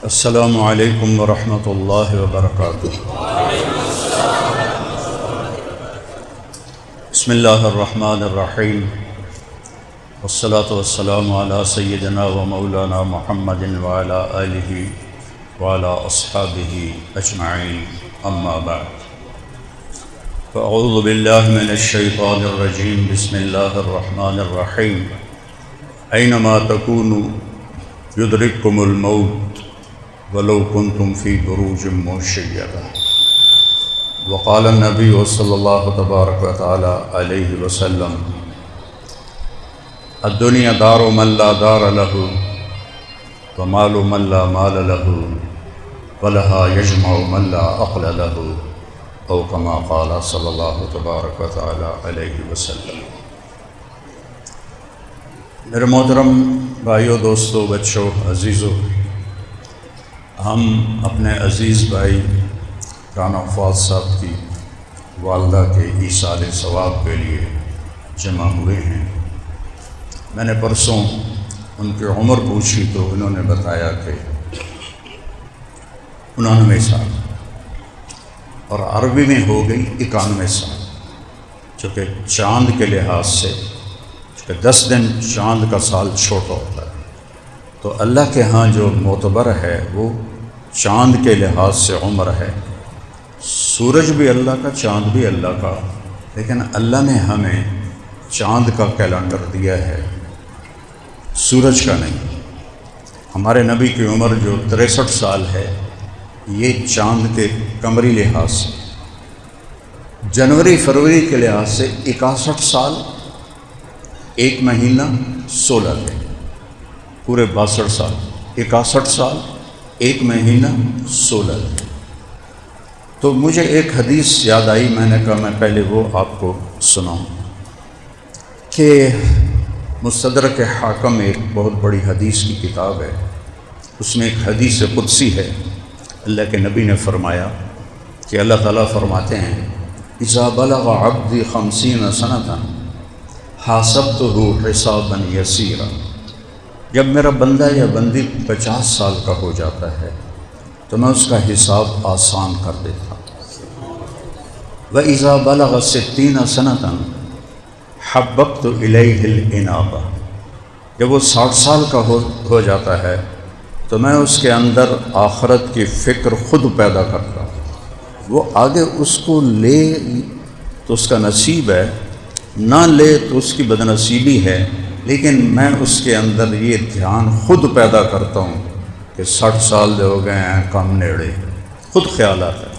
السلام علیکم ورحمۃ اللہ وبرکاتہ۔ بسم اللہ الرحمن الرحیم، والصلاة والسلام علی سیدنا و مولانا محمد وعلی آلہ وعلی اصحابہ اجمعین، اما بعد فاعوذ باللہ من الشیطان الرجیم، بسم اللہ الرحمن الرحیم۔ اینما تکونوا یدرککم الموت ولو کنتم فی بروج مشیدہ۔ وقال النبی صلی اللہ تبارک و تعالی علیہ وسلم: الدنیا دار من لا دار له ومال من لا مال له ولها یجمع من لا عقل له، او کما قال صلی اللہ تبارک و تعالی علیہ وسلم۔ میرے محترم بھائیوں، دوستوں، بچوں، عزیزوں، ہم اپنے عزیز بھائی رانا فواد صاحب کی والدہ کے ایصال ثواب کے لیے جمع ہوئے ہیں۔ میں نے پرسوں ان کی عمر پوچھی تو انہوں نے بتایا کہ 99 سال، اور عربی میں ہو گئی 91 سال، چونکہ چاند کے لحاظ سے 10 دن چاند کا سال چھوٹا ہوتا ہے، تو اللہ کے ہاں جو معتبر ہے وہ چاند کے لحاظ سے عمر ہے۔ سورج بھی اللہ کا، چاند بھی اللہ کا، لیکن اللہ نے ہمیں چاند کا کیلنڈر دیا ہے، سورج کا نہیں۔ ہمارے نبی کی عمر جو 63 سال ہے، یہ چاند کے قمری لحاظ سے، جنوری فروری کے لحاظ سے 61 سال 1 مہینہ 16 دن، پورے 62 سال، 61 سال 1 مہینہ 16 دن۔ تو مجھے ایک حدیث یاد آئی، میں نے کہا میں پہلے وہ آپ کو سناؤں کہ مستدرک حاکم ایک بہت بڑی حدیث کی کتاب ہے، اس میں ایک حدیث قدسی ہے۔ اللہ کے نبی نے فرمایا کہ اللہ تعالیٰ فرماتے ہیں: اذا بلغ عبدی 50 سنة حاسبتہ حسابا یسیرا۔ جب میرا بندہ یا بندی 50 سال کا ہو جاتا ہے تو میں اس کا حساب آسان کر دیتا ہوں۔ وَإِذَا بَلَغَ 60 سَنَةً حَبَّبْتُ إِلَيْهِ الْإِنَابَةَ۔ جب وہ 60 سال کا ہو جاتا ہے تو میں اس کے اندر آخرت کی فکر خود پیدا کرتا ہوں۔ وہ آگے اس کو لے تو اس کا نصیب ہے، نہ لے تو اس کی بدنصیبی ہے، لیکن میں اس کے اندر یہ دھیان خود پیدا کرتا ہوں کہ 60 سال جو ہو گئے ہیں کم نیڑے، خود خیال آتا ہے۔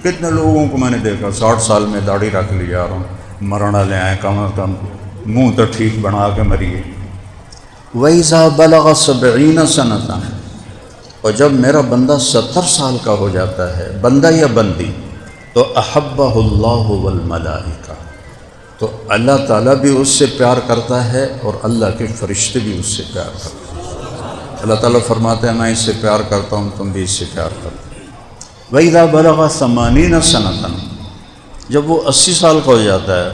کتنے لوگوں کو میں نے دیکھا 60 سال میں داڑھی رکھ لی جا رہا ہوں، مرنا لے آئے، کم از کم منہ تو ٹھیک بنا کے مریے۔ وَإِذَا بَلَغَ 70 سَنَةً، اور جب میرا بندہ 70 سال کا ہو جاتا ہے، بندہ یا بندی، تو أَحَبَّهُ اللَّهُ وَالْمَلَائِكَةُ، تو اللہ تعالیٰ بھی اس سے پیار کرتا ہے اور اللہ کے فرشتے بھی اس سے پیار کرتے ہیں۔ اللہ تعالیٰ فرماتے ہیں میں اس سے پیار کرتا ہوں، تم بھی اس سے پیار کرتے ہو۔ وَإِذَا بَلَغَ 80 سَنَةً، جب وہ 80 سال کا ہو جاتا ہے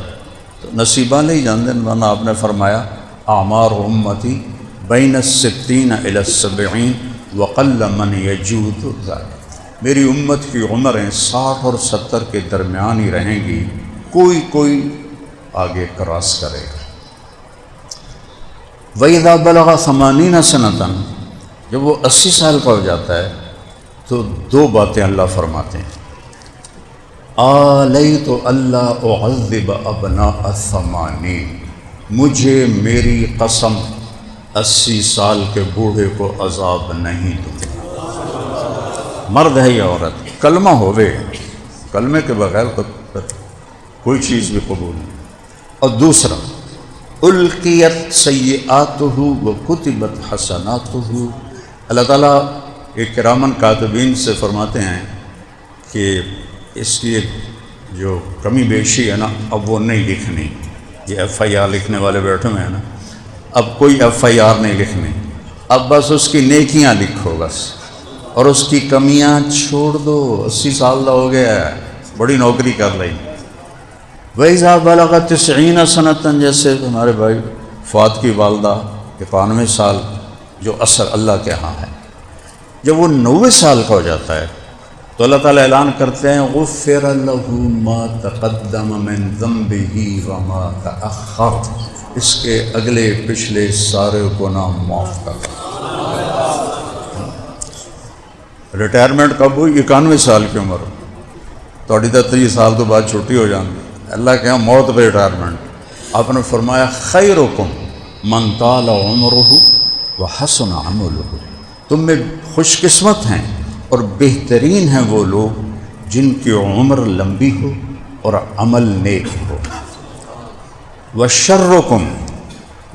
تو نصیبہ نہیں جانتے، ورنہ آپ نے فرمایا اعمار امتی بین 60 إلی 70 وقل من یجود ذلک۔ میری امت کی عمریں 60 اور 70 کے درمیان ہی رہیں گی، کوئی آگے کراس کرے گا۔ وَإِذَا بَلَغَ 80 سَنَةً، جب وہ 80 سال کا ہو جاتا ہے تو 2 باتیں اللہ فرماتے ہیں: آلیت اللہ اعذب ابناء 80، مجھے میری قسم 80 سال کے بوڑھے کو عذاب نہیں دوں گا۔ مرد ہے یا عورت، کلمہ ہوئے، کلمے کے بغیر کوئی چیز بھی قبول نہیں۔ اور دوسرا القیت سیئاتہ وکتبت حسناتہ، اللہ تعالیٰ ایک کرامن کاتبین سے فرماتے ہیں کہ اس کی جو کمی بیشی ہے نا، اب وہ نہیں لکھنی۔ یہ FIR لکھنے والے بیٹھے ہوئے ہیں نا، اب کوئی FIR نہیں لکھنی، اب بس اس کی نیکیاں لکھو بس، اور اس کی کمیاں چھوڑ دو۔ 80 سال کا ہو گیا ہے، بڑی نوکری کر رہی۔ وَإِذَا بَلَغَ 90 سَنَةً، جیسے ہمارے بھائی فواد کی والدہ 91 سال، جو اثر اللہ کے ہاں ہے۔ جب وہ 90 سال کا ہو جاتا ہے تو اللہ تعالیٰ اعلان کرتے ہیں غفر له ما تقدم من ذنبه وما تأخر، اس کے اگلے پچھلے سارے گناہ معاف کر۔ ریٹائرمنٹ کب ہوئی؟ 91 سال کی عمر، تھوڑی 30 سال تو بعد چھٹی ہو جاندی، اللہ کے ہاں موت پہ ریٹائرمنٹ۔ آپ نے فرمایا خیرکم من طال عمرہ وحسن عملہ، تم میں خوش قسمت ہیں اور بہترین ہیں وہ لوگ جن کی عمر لمبی ہو اور عمل نیک ہو۔ وشرکم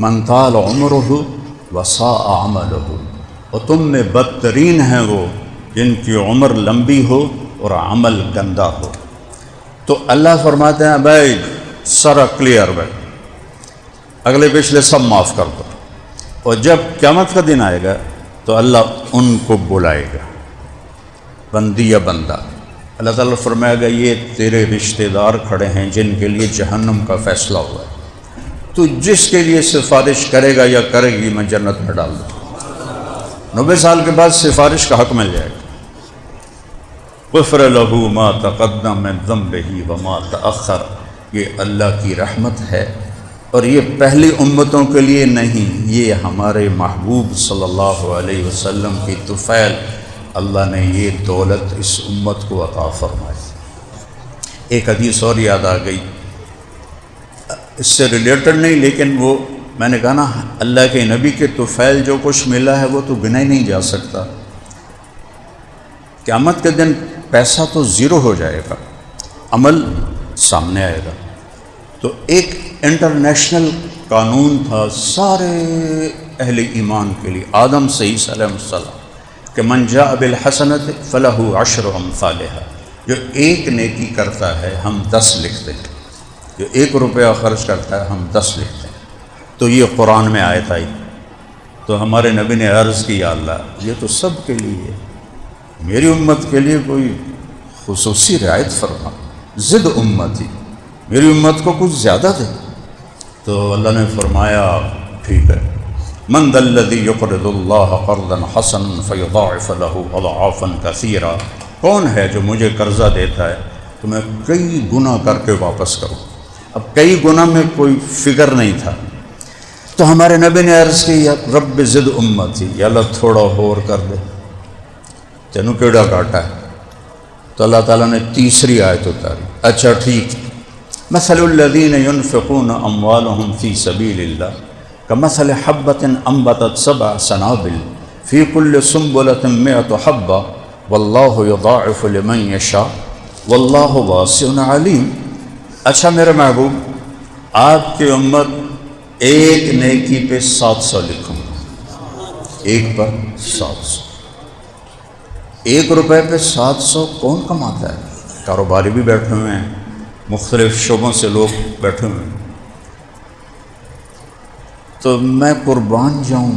من طال عمرہ وساء عملہ، اور تم میں بدترین ہیں وہ جن کی عمر لمبی ہو اور عمل گندا ہو۔ تو اللہ فرماتے ہیں بھائی سارا کلیئر بھائی، اگلے پچھلے سب معاف کر دو، اور جب قیامت کا دن آئے گا تو اللہ ان کو بلائے گا، بندی یا بندہ۔ اللہ تعالیٰ فرمائے گا یہ تیرے رشتہ دار کھڑے ہیں جن کے لیے جہنم کا فیصلہ ہوا ہے، تو جس کے لیے سفارش کرے گا یا کرے گی میں جنت میں ڈال دوں۔ 90 سال کے بعد سفارش کا حق مل جائے گا۔ غفر له ما تقدم من ذنبه وما تأخر، یہ اللہ کی رحمت ہے، اور یہ پہلی امتوں کے لیے نہیں، یہ ہمارے محبوب صلی اللہ علیہ وسلم کی طفیل اللہ نے یہ دولت اس امت کو عطا فرمائی۔ ایک حدیث اور یاد آ گئی، اس سے ریلیٹڈ نہیں، لیکن وہ میں نے کہا نا اللہ کے نبی کے طفیل جو کچھ ملا ہے وہ تو گنا ہی نہیں جا سکتا۔ قیامت کے دن پیسہ تو زیرو ہو جائے گا، عمل سامنے آئے گا۔ تو ایک انٹرنیشنل قانون تھا سارے اہل ایمان کے لیے، آدم سے عیسیٰ علیہ السلام، کہ من جاء بالحسنۃ فلہ عشر امثالھا، جو ایک نیکی کرتا ہے ہم 10 لکھتے ہیں، جو 1 روپیہ خرچ کرتا ہے ہم 10 لکھتے ہیں۔ تو یہ قرآن میں آیت آئی تو ہمارے نبی نے عرض کی یا اللہ یہ تو سب کے لیے ہے، میری امت کے لیے کوئی خصوصی رعایت فرما، زد امتی، میری امت کو کچھ زیادہ دے۔ تو اللہ نے فرمایا ٹھیک ہے، من ذا الذی یقرض اللہ قرضا حسنا فیضاعف له اضعافا کثیرا، کون ہے جو مجھے قرضہ دیتا ہے تو میں کئی گنا کر کے واپس کروں۔ اب کئی گنا میں کوئی فکر نہیں تھا، تو ہمارے نبی نے عرض کی یا رب زد امتی، یا اللہ تھوڑا اور کر دے، تینوں کیڑا کاٹا ہے۔ تو اللہ تعالیٰ نے تیسری آیت اتاری، اچھا ٹھیک، مثل الذین ينفقون اموالهم فی سبیل اللہ کمثل حبۃ انبتت 7 سنابل فی کل سنبلۃ 100 حبۃ واللہ یضاعف لمن یشاء واللہ واسع علیم۔ اچھا میرے محبوب، آپ کی امت ایک نیکی پہ 700 لکھوں، ایک پر 700، 1 روپے پہ 700 کون کماتا ہے؟ کاروباری بھی بیٹھے ہوئے ہیں، مختلف شعبوں سے لوگ بیٹھے ہوئے ہیں۔ تو میں قربان جاؤں،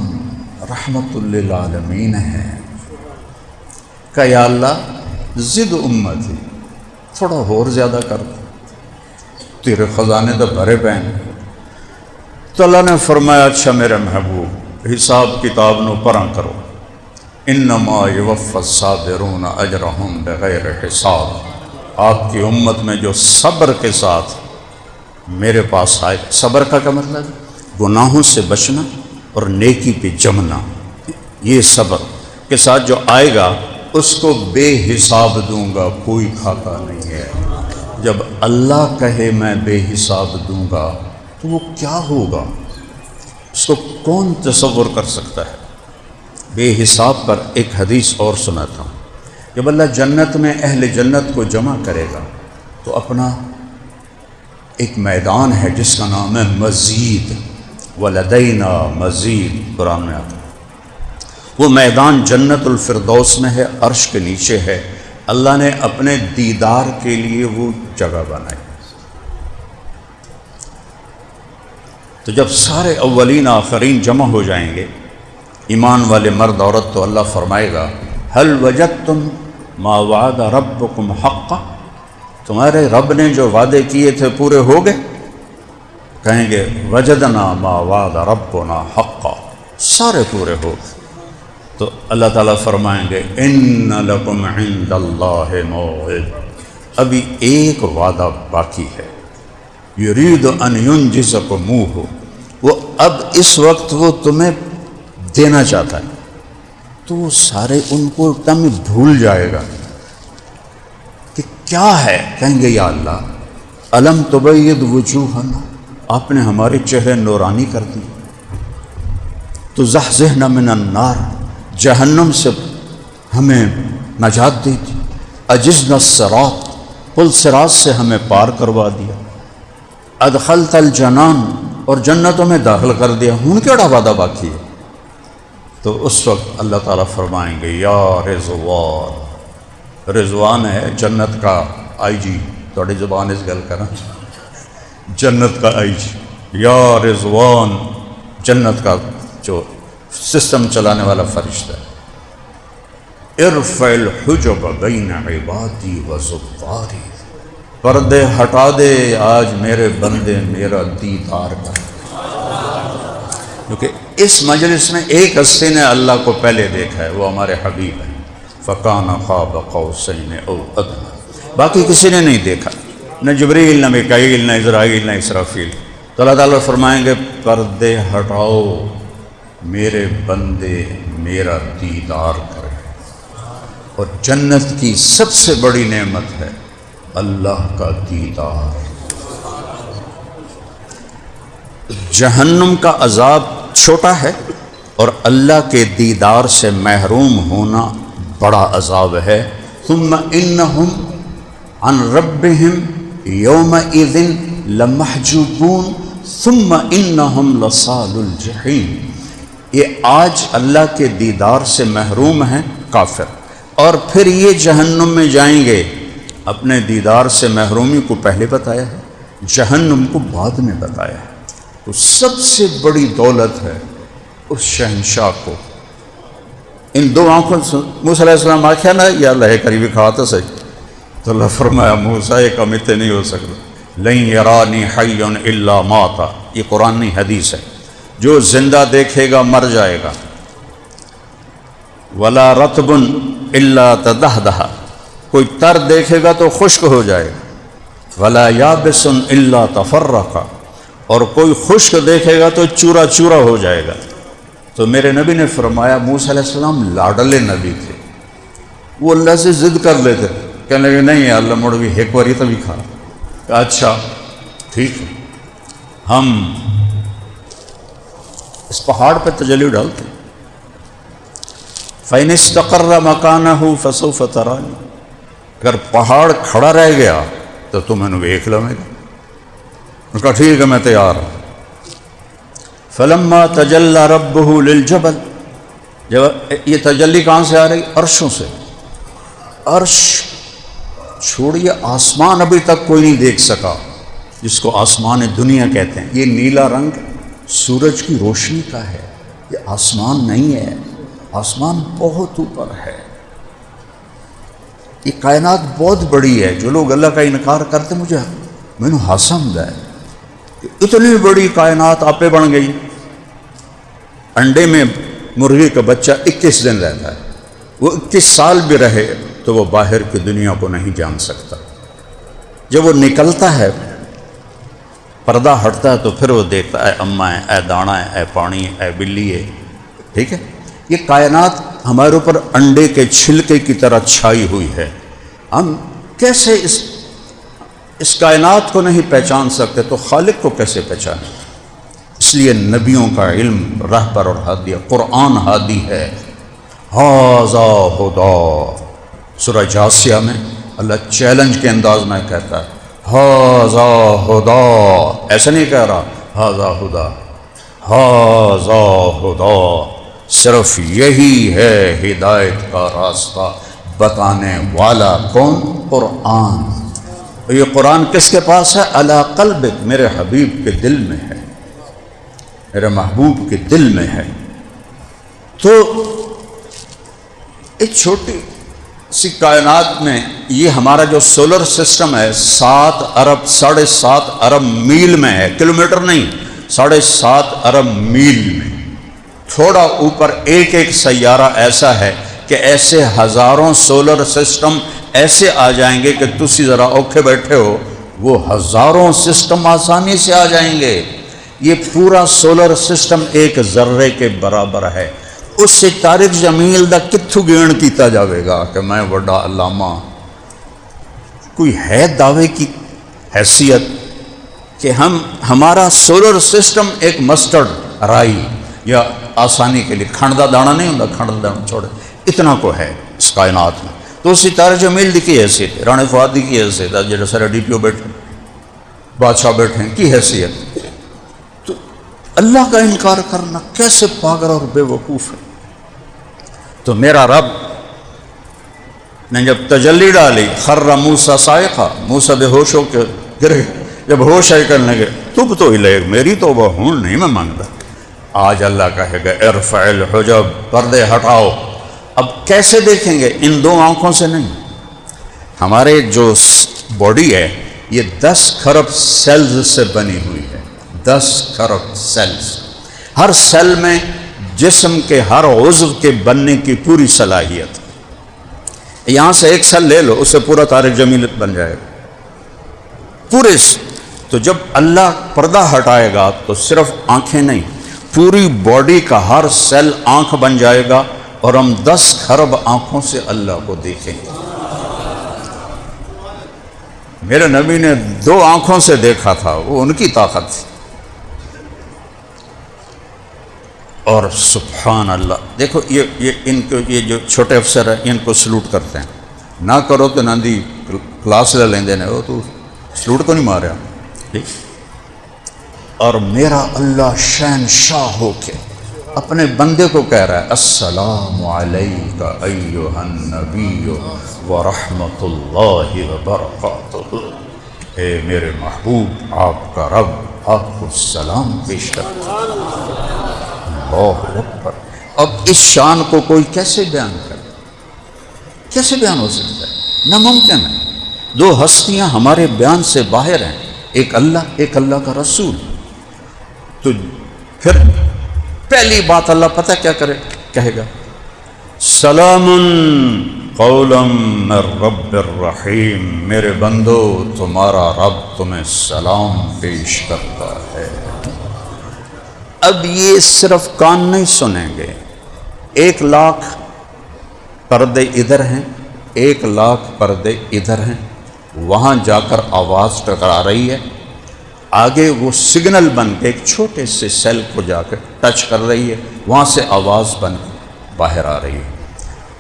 رحمت للعالمین ہے، کہ یا اللہ زد امتی، تھوڑا اور زیادہ کر دو، تیرے خزانے تو بھرے پے ہیں۔ تو اللہ نے فرمایا اچھا میرے محبوب حساب کتاب نو پرا کرو، انما یوفی الصابرون اجرہم بغیر حساب، آپ کی امت میں جو صبر کے ساتھ میرے پاس آئے، صبر کا کیا مطلب ہے؟ گناہوں سے بچنا اور نیکی پہ جمنا، یہ صبر کے ساتھ جو آئے گا اس کو بے حساب دوں گا، کوئی کھاتا نہیں ہے۔ جب اللہ کہے میں بے حساب دوں گا تو وہ کیا ہوگا، اس کو کون تصور کر سکتا ہے؟ بے حساب پر ایک حدیث اور سناتا ہوں، جب اللہ جنت میں اہل جنت کو جمع کرے گا تو اپنا ایک میدان ہے جس کا نام ہے مزید، وَلَدَيْنَا مزید، قرآن میں آتا ہے۔ وہ میدان جنت الفردوس میں ہے، عرش کے نیچے ہے، اللہ نے اپنے دیدار کے لیے وہ جگہ بنائی۔ تو جب سارے اولین آخرین جمع ہو جائیں گے، ایمان والے مرد عورت، تو اللہ فرمائے گا هل وجدتم ما وعد ربکم حقا، تمہارے رب نے جو وعدے کیے تھے پورے ہو گئے؟ کہیں گے وجدنا ما وعد ربنا حقا، سارے پورے ہو گئے۔ تو اللہ تعالیٰ فرمائیں گے ان لکم عند اللہ موعد، ابھی ایک وعدہ باقی ہے، یرید ان ینجزکموہ، وہ اب اس وقت وہ تمہیں دینا چاہتا ہے، تو وہ سارے ان کو تم بھول جائے گا کہ کیا ہے. کہیں گے یا اللہ الم تبید وجوہنا، آپ نے ہمارے چہرے نورانی کر دی، تو زحزحنا من النار، جہنم سے ہمیں نجات دی تھی، اجزنا الصراط، پل صراط سے ہمیں پار کروا دیا، ادخلت الجنان، اور جنتوں میں داخل کر دیا، ہوں کیڑا وعدہ باقی ہے. تو اس وقت اللہ تعالیٰ فرمائیں گے یا رضوان، رضوان ہے جنت کا آئی جی، تھوڑی زبان اس گل کرنا، جنت کا آئی جی، یا رضوان جنت کا جو سسٹم چلانے والا فرشتہ ہے، ارفع الحجب بین عبادی و زواری، پردے ہٹا دے آج میرے بندے میرا دیدار کر. کیونکہ اس مجلس میں ایک ہستی نے اللہ کو پہلے دیکھا ہے، وہ ہمارے حبیب ہیں، فَكَانَ قَابَ قَوْسَيْنِ أَوْ أَدْنَىٰ، باقی کسی نے نہیں دیکھا، نہ جبریل، نہ میکائیل، نہ اسرائیل، نہ اسرافیل. تو اللہ تعالیٰ فرمائیں گے پردے ہٹاؤ، میرے بندے میرا دیدار کریں. اور جنت کی سب سے بڑی نعمت ہے اللہ کا دیدار. جہنم کا عذاب چھوٹا ہے اور اللہ کے دیدار سے محروم ہونا بڑا عذاب ہے. ثم انہم عن ربہم یومئذ لمحجوبون ثم انہم لصال الجحیم. یہ آج اللہ کے دیدار سے محروم ہیں کافر، اور پھر یہ جہنم میں جائیں گے. اپنے دیدار سے محرومی کو پہلے بتایا ہے، جہنم کو بعد میں بتایا ہے. تو سب سے بڑی دولت ہے اس شہنشاہ کو ان دو آنکھوں سے. موسیٰ علیہ السلام آخیا نا یا اللہ قریبی کھاتا سے، تو اللہ فرمایا موسیٰ ایک امیتے نہیں ہو سکتا، لن یرانی حی الا ماتا. یہ قرآن نہیں حدیث ہے. جو زندہ دیکھے گا مر جائے گا. ولا رطب الا تدہدہ، کوئی تر دیکھے گا تو خشک ہو جائے گا. ولا یابس الا تفرقا، اور کوئی خشک دیکھے گا تو چورا چورا ہو جائے گا. تو میرے نبی نے فرمایا موسیٰ علیہ السلام لاڈلے نبی تھے، وہ اللہ سے ضد کر لیتے، کہنے لگے نہیں اللہ مڑ بھی ایک باری تو بھی کھا. اچھا ٹھیک ہے، ہم اس پہاڑ پہ تجلی ڈالتے، فَإِنِ اسْتَقَرَّ مَكَانَهُ فَسَوْفَ تَرَانِي، اگر پہاڑ کھڑا رہ گیا تو تم انہوں دیکھ لو گا. ان کا ٹھیک ہے میں تیار ہوں. فَلَمَّا تَجَلَّى رَبُّهُ لِلْجَبَلِ، جب یہ تجلی کہاں سے آ رہی؟ عرشوں سے. عرش چھوڑیے آسمان ابھی تک کوئی نہیں دیکھ سکا، جس کو آسمان دنیا کہتے ہیں. یہ نیلا رنگ سورج کی روشنی کا ہے، یہ آسمان نہیں ہے، آسمان بہت اوپر ہے. یہ کائنات بہت بڑی ہے. جو لوگ اللہ کا انکار کرتے میں نے حسمد ہے کہ اتنی بڑی کائنات آپ پہ بن گئی. انڈے میں مرغی کا بچہ 21 دن رہتا ہے، وہ 21 سال بھی رہے تو وہ باہر کی دنیا کو نہیں جان سکتا. جب وہ نکلتا ہے پردہ ہٹتا ہے تو پھر وہ دیکھتا ہے اماں ہے، اے دانا ہے، اے پانی ہے، اے بلی ہے. ٹھیک ہے، یہ کائنات ہمارے اوپر انڈے کے چھلکے کی طرح چھائی ہوئی ہے. ہم کیسے اس کائنات کو نہیں پہچان سکتے تو خالق کو کیسے پہچانیں؟ اس لیے نبیوں کا علم رہبر اور ہادی، قرآن ہادی ہے. ھذا ھدی، سورہ جاسیہ میں اللہ چیلنج کے انداز میں کہتا ہے ھذا ھدی، ایسا نہیں کہہ رہا ھذا ھدی، ھذا ھدی، صرف یہی ہے ہدایت کا راستہ بتانے والا. کون؟ قرآن. یہ قرآن کس کے پاس ہے؟ علی قلبک، میرے حبیب کے دل میں ہے، میرے محبوب کے دل میں ہے. تو ایک چھوٹی سی کائنات میں یہ ہمارا جو سولر سسٹم ہے 7 ارب 7.5 ارب میل میں ہے، کلومیٹر نہیں، 7.5 ارب میل میں. تھوڑا اوپر ایک ایک سیارہ ایسا ہے کہ ایسے ہزاروں سولر سسٹم ایسے آ جائیں گے کہ تسی ذرا اوکھے بیٹھے ہو، وہ ہزاروں سسٹم آسانی سے آ جائیں گے۔ یہ پورا سولر سسٹم ایک ذرے کے برابر ہے۔ اس سے طارق جمیل دا کتھو گین کیتا جاوے گا کہ میں بڑا علامہ، کوئی ہے دعوے کی حیثیت کہ ہمارا سولر سسٹم ایک مسٹرڈ رائی یا آسانی کے لیے کھنڈا دانا نہیں ہوتا، کھنڈا دانا چھوڑے اتنا کو ہے اس کائنات میں، تو اسی طارق جمیل دی کی حیثیت ہے، رانے فؤاد دی کی حیثیت ہے، جڑے سارے ڈی پی او بیٹھے بادشاہ بیٹھے ہیں کی حیثیت۔ تو اللہ کا انکار کرنا کیسے پاگل اور بے وقوف ہے۔ تو میرا رب نے جب تجلی ڈالی، خر موسیٰ صاعقہ، موسیٰ بے ہوش ہو کے گرے، جب ہوش آئے کرنے لگے تب تو الیک، میری توبہ ہوں نہیں میں مانگتا۔ آج اللہ کہے گا ارفع الحجب، پردے ہٹاؤ۔ اب کیسے دیکھیں گے؟ ان دو آنکھوں سے نہیں۔ ہمارے جو باڈی ہے یہ 10 کھرب سیلز سے بنی ہوئی ہے، 10 کھرب سیلز، ہر سیل میں جسم کے ہر عضو کے بننے کی پوری صلاحیت۔ یہاں سے ایک سیل لے لو، اس سے پورا طارق جمیل بن جائے گا پورے۔ تو جب اللہ پردہ ہٹائے گا تو صرف آنکھیں نہیں، پوری باڈی کا ہر سیل آنکھ بن جائے گا، اور ہم 10 کھرب آنکھوں سے اللہ کو دیکھیں گے۔ میرے نبی نے 2 آنکھوں سے دیکھا تھا، وہ ان کی طاقت تھی۔ اور سبحان اللہ، دیکھو یہ جو چھوٹے افسر ہیں ان کو سلوٹ کرتے ہیں، نہ کرو تو نندی کلاس لے لیندے نے، وہ تو سلوٹ کو نہیں ماریا ٹھیک۔ اور میرا اللہ شہنشاہ ہو کے اپنے بندے کو کہہ رہا ہے السلام علیک ایھا النبی ورحمۃ اللہ وبرکاتہ، اے میرے محبوب آپ کا رب آپ کو سلام پیش کرتا ہے۔ اللہ اکبر۔ اب اس شان کو کوئی کیسے بیان کرے؟ کیسے بیان ہو سکتا ہے؟ ناممکن ہے۔ 2 ہستیاں ہمارے بیان سے باہر ہیں، ایک اللہ کا رسول۔ تو پھر پہلی بات اللہ پتہ کیا کہے گا؟ سلام قولا من رب الرحیم، میرے بندو تمہارا رب تمہیں سلام پیش کرتا ہے۔ اب یہ صرف کان نہیں سنیں گے، 1 لاکھ پردے ادھر ہیں، 1 لاکھ پردے ادھر ہیں، وہاں جا کر آواز ٹکرا رہی ہے، آگے وہ سگنل بن کے ایک چھوٹے سے سیل کو جا کر ٹچ کر رہی ہے، وہاں سے آواز بن کے باہر آ رہی ہے۔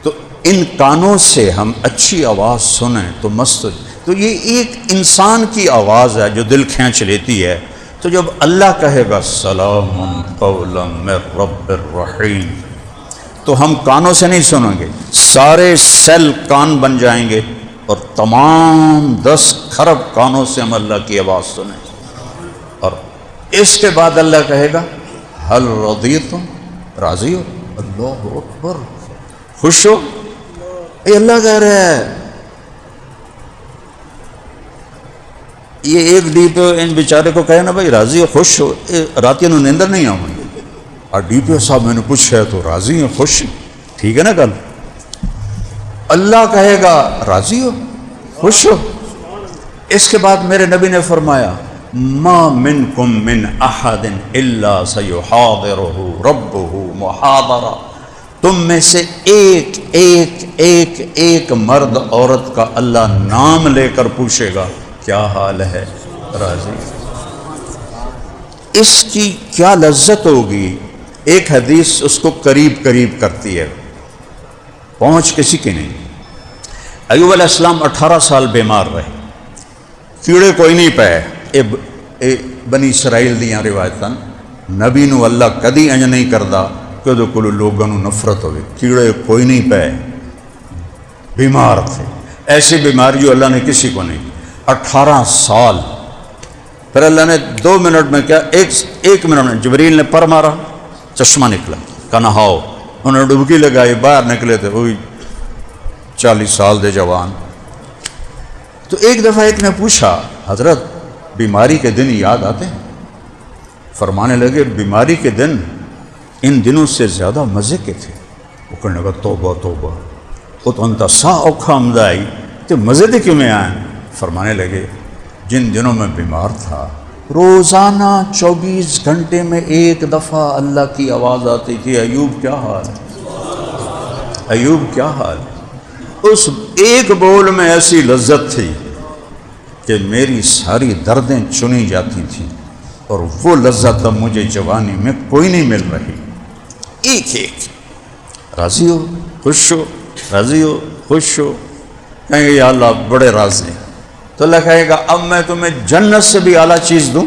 تو ان کانوں سے ہم اچھی آواز سنیں تو مست، تو یہ ایک انسان کی آواز ہے جو دل کھینچ لیتی ہے۔ تو جب اللہ کہے گا سلام قولا من رب الرحیم، تو ہم کانوں سے نہیں سنیں گے، سارے سیل کان بن جائیں گے، اور تمام 10 کھرب کانوں سے ہم اللہ کی آواز سنیں گے۔ اور اس کے بعد اللہ کہے گا حل رضیتم، راضی ہو؟ اللہ اکبر، خوش ہو؟ اے اللہ کہہ رہا ہے، یہ ایک ڈی پی او ان بیچارے کو کہے نا بھائی راضی ہو خوش ہو، راتیں نو نیندر نہیں آؤں گی، اور ڈی پی او صاحب میں نے پوچھا تو راضی ہو خوش، ٹھیک ہے نا گل؟ اللہ کہے گا راضی ہو خوش ہو۔ اس کے بعد میرے نبی نے فرمایا ما منکم من احد الا سیحاضرہ ربہ محاضرہ، تم میں سے ایک مرد عورت کا اللہ نام لے کر پوچھے گا کیا حال ہے، راضی؟ اس کی کیا لذت ہوگی۔ ایک حدیث اس کو قریب کرتی ہے، پہنچ کسی کی نہیں۔ ایوب علیہ السلام 18 سال بیمار رہے، کیڑے کوئی نہیں پائے۔ بنی اسرائیل دیاں روایتاں، نبی نو اللہ کدی انج نہیں کردا کہ دو کلو لوگوں نفرت ہوئے، کیڑے کوئی نہیں پائے، بیمار تھے، ایسی بیماری جو اللہ نے کسی کو نہیں۔ 18 سال، پھر اللہ نے 2 منٹ میں کیا، ایک منٹ میں جبریل نے پر مارا، چشمہ نکلا، کہا نہاؤ، انہوں نے ڈبکی لگائی، باہر نکلے تھے وہی 40 سال دے جوان۔ تو ایک دفعہ ایک نے پوچھا حضرت بیماری کے دن یاد آتے ہیں؟ فرمانے لگے بیماری کے دن ان دنوں سے زیادہ مزے کے تھے. وہ کہنے لگا توبہ توبہ، وہ تو انتا سا اوکھا آمدائی تو مزے دے کیوں میں آئیں؟ فرمانے لگے جن دنوں میں بیمار تھا روزانہ 24 گھنٹے میں ایک دفعہ اللہ کی آواز آتی تھی، ایوب کیا حال ہے، ایوب کیا حال ہے. اس ایک بول میں ایسی لذت تھی کہ میری ساری دردیں چنی جاتی تھیں، اور وہ لذت اب مجھے جوانی میں کوئی نہیں مل رہی. ایک ایک راضی ہو خوش ہو، راضی ہو خوش ہو. کہیں گے یا اللہ بڑے راضی ہیں، تو اللہ کہے گا اب میں تمہیں جنت سے بھی اعلیٰ چیز دوں.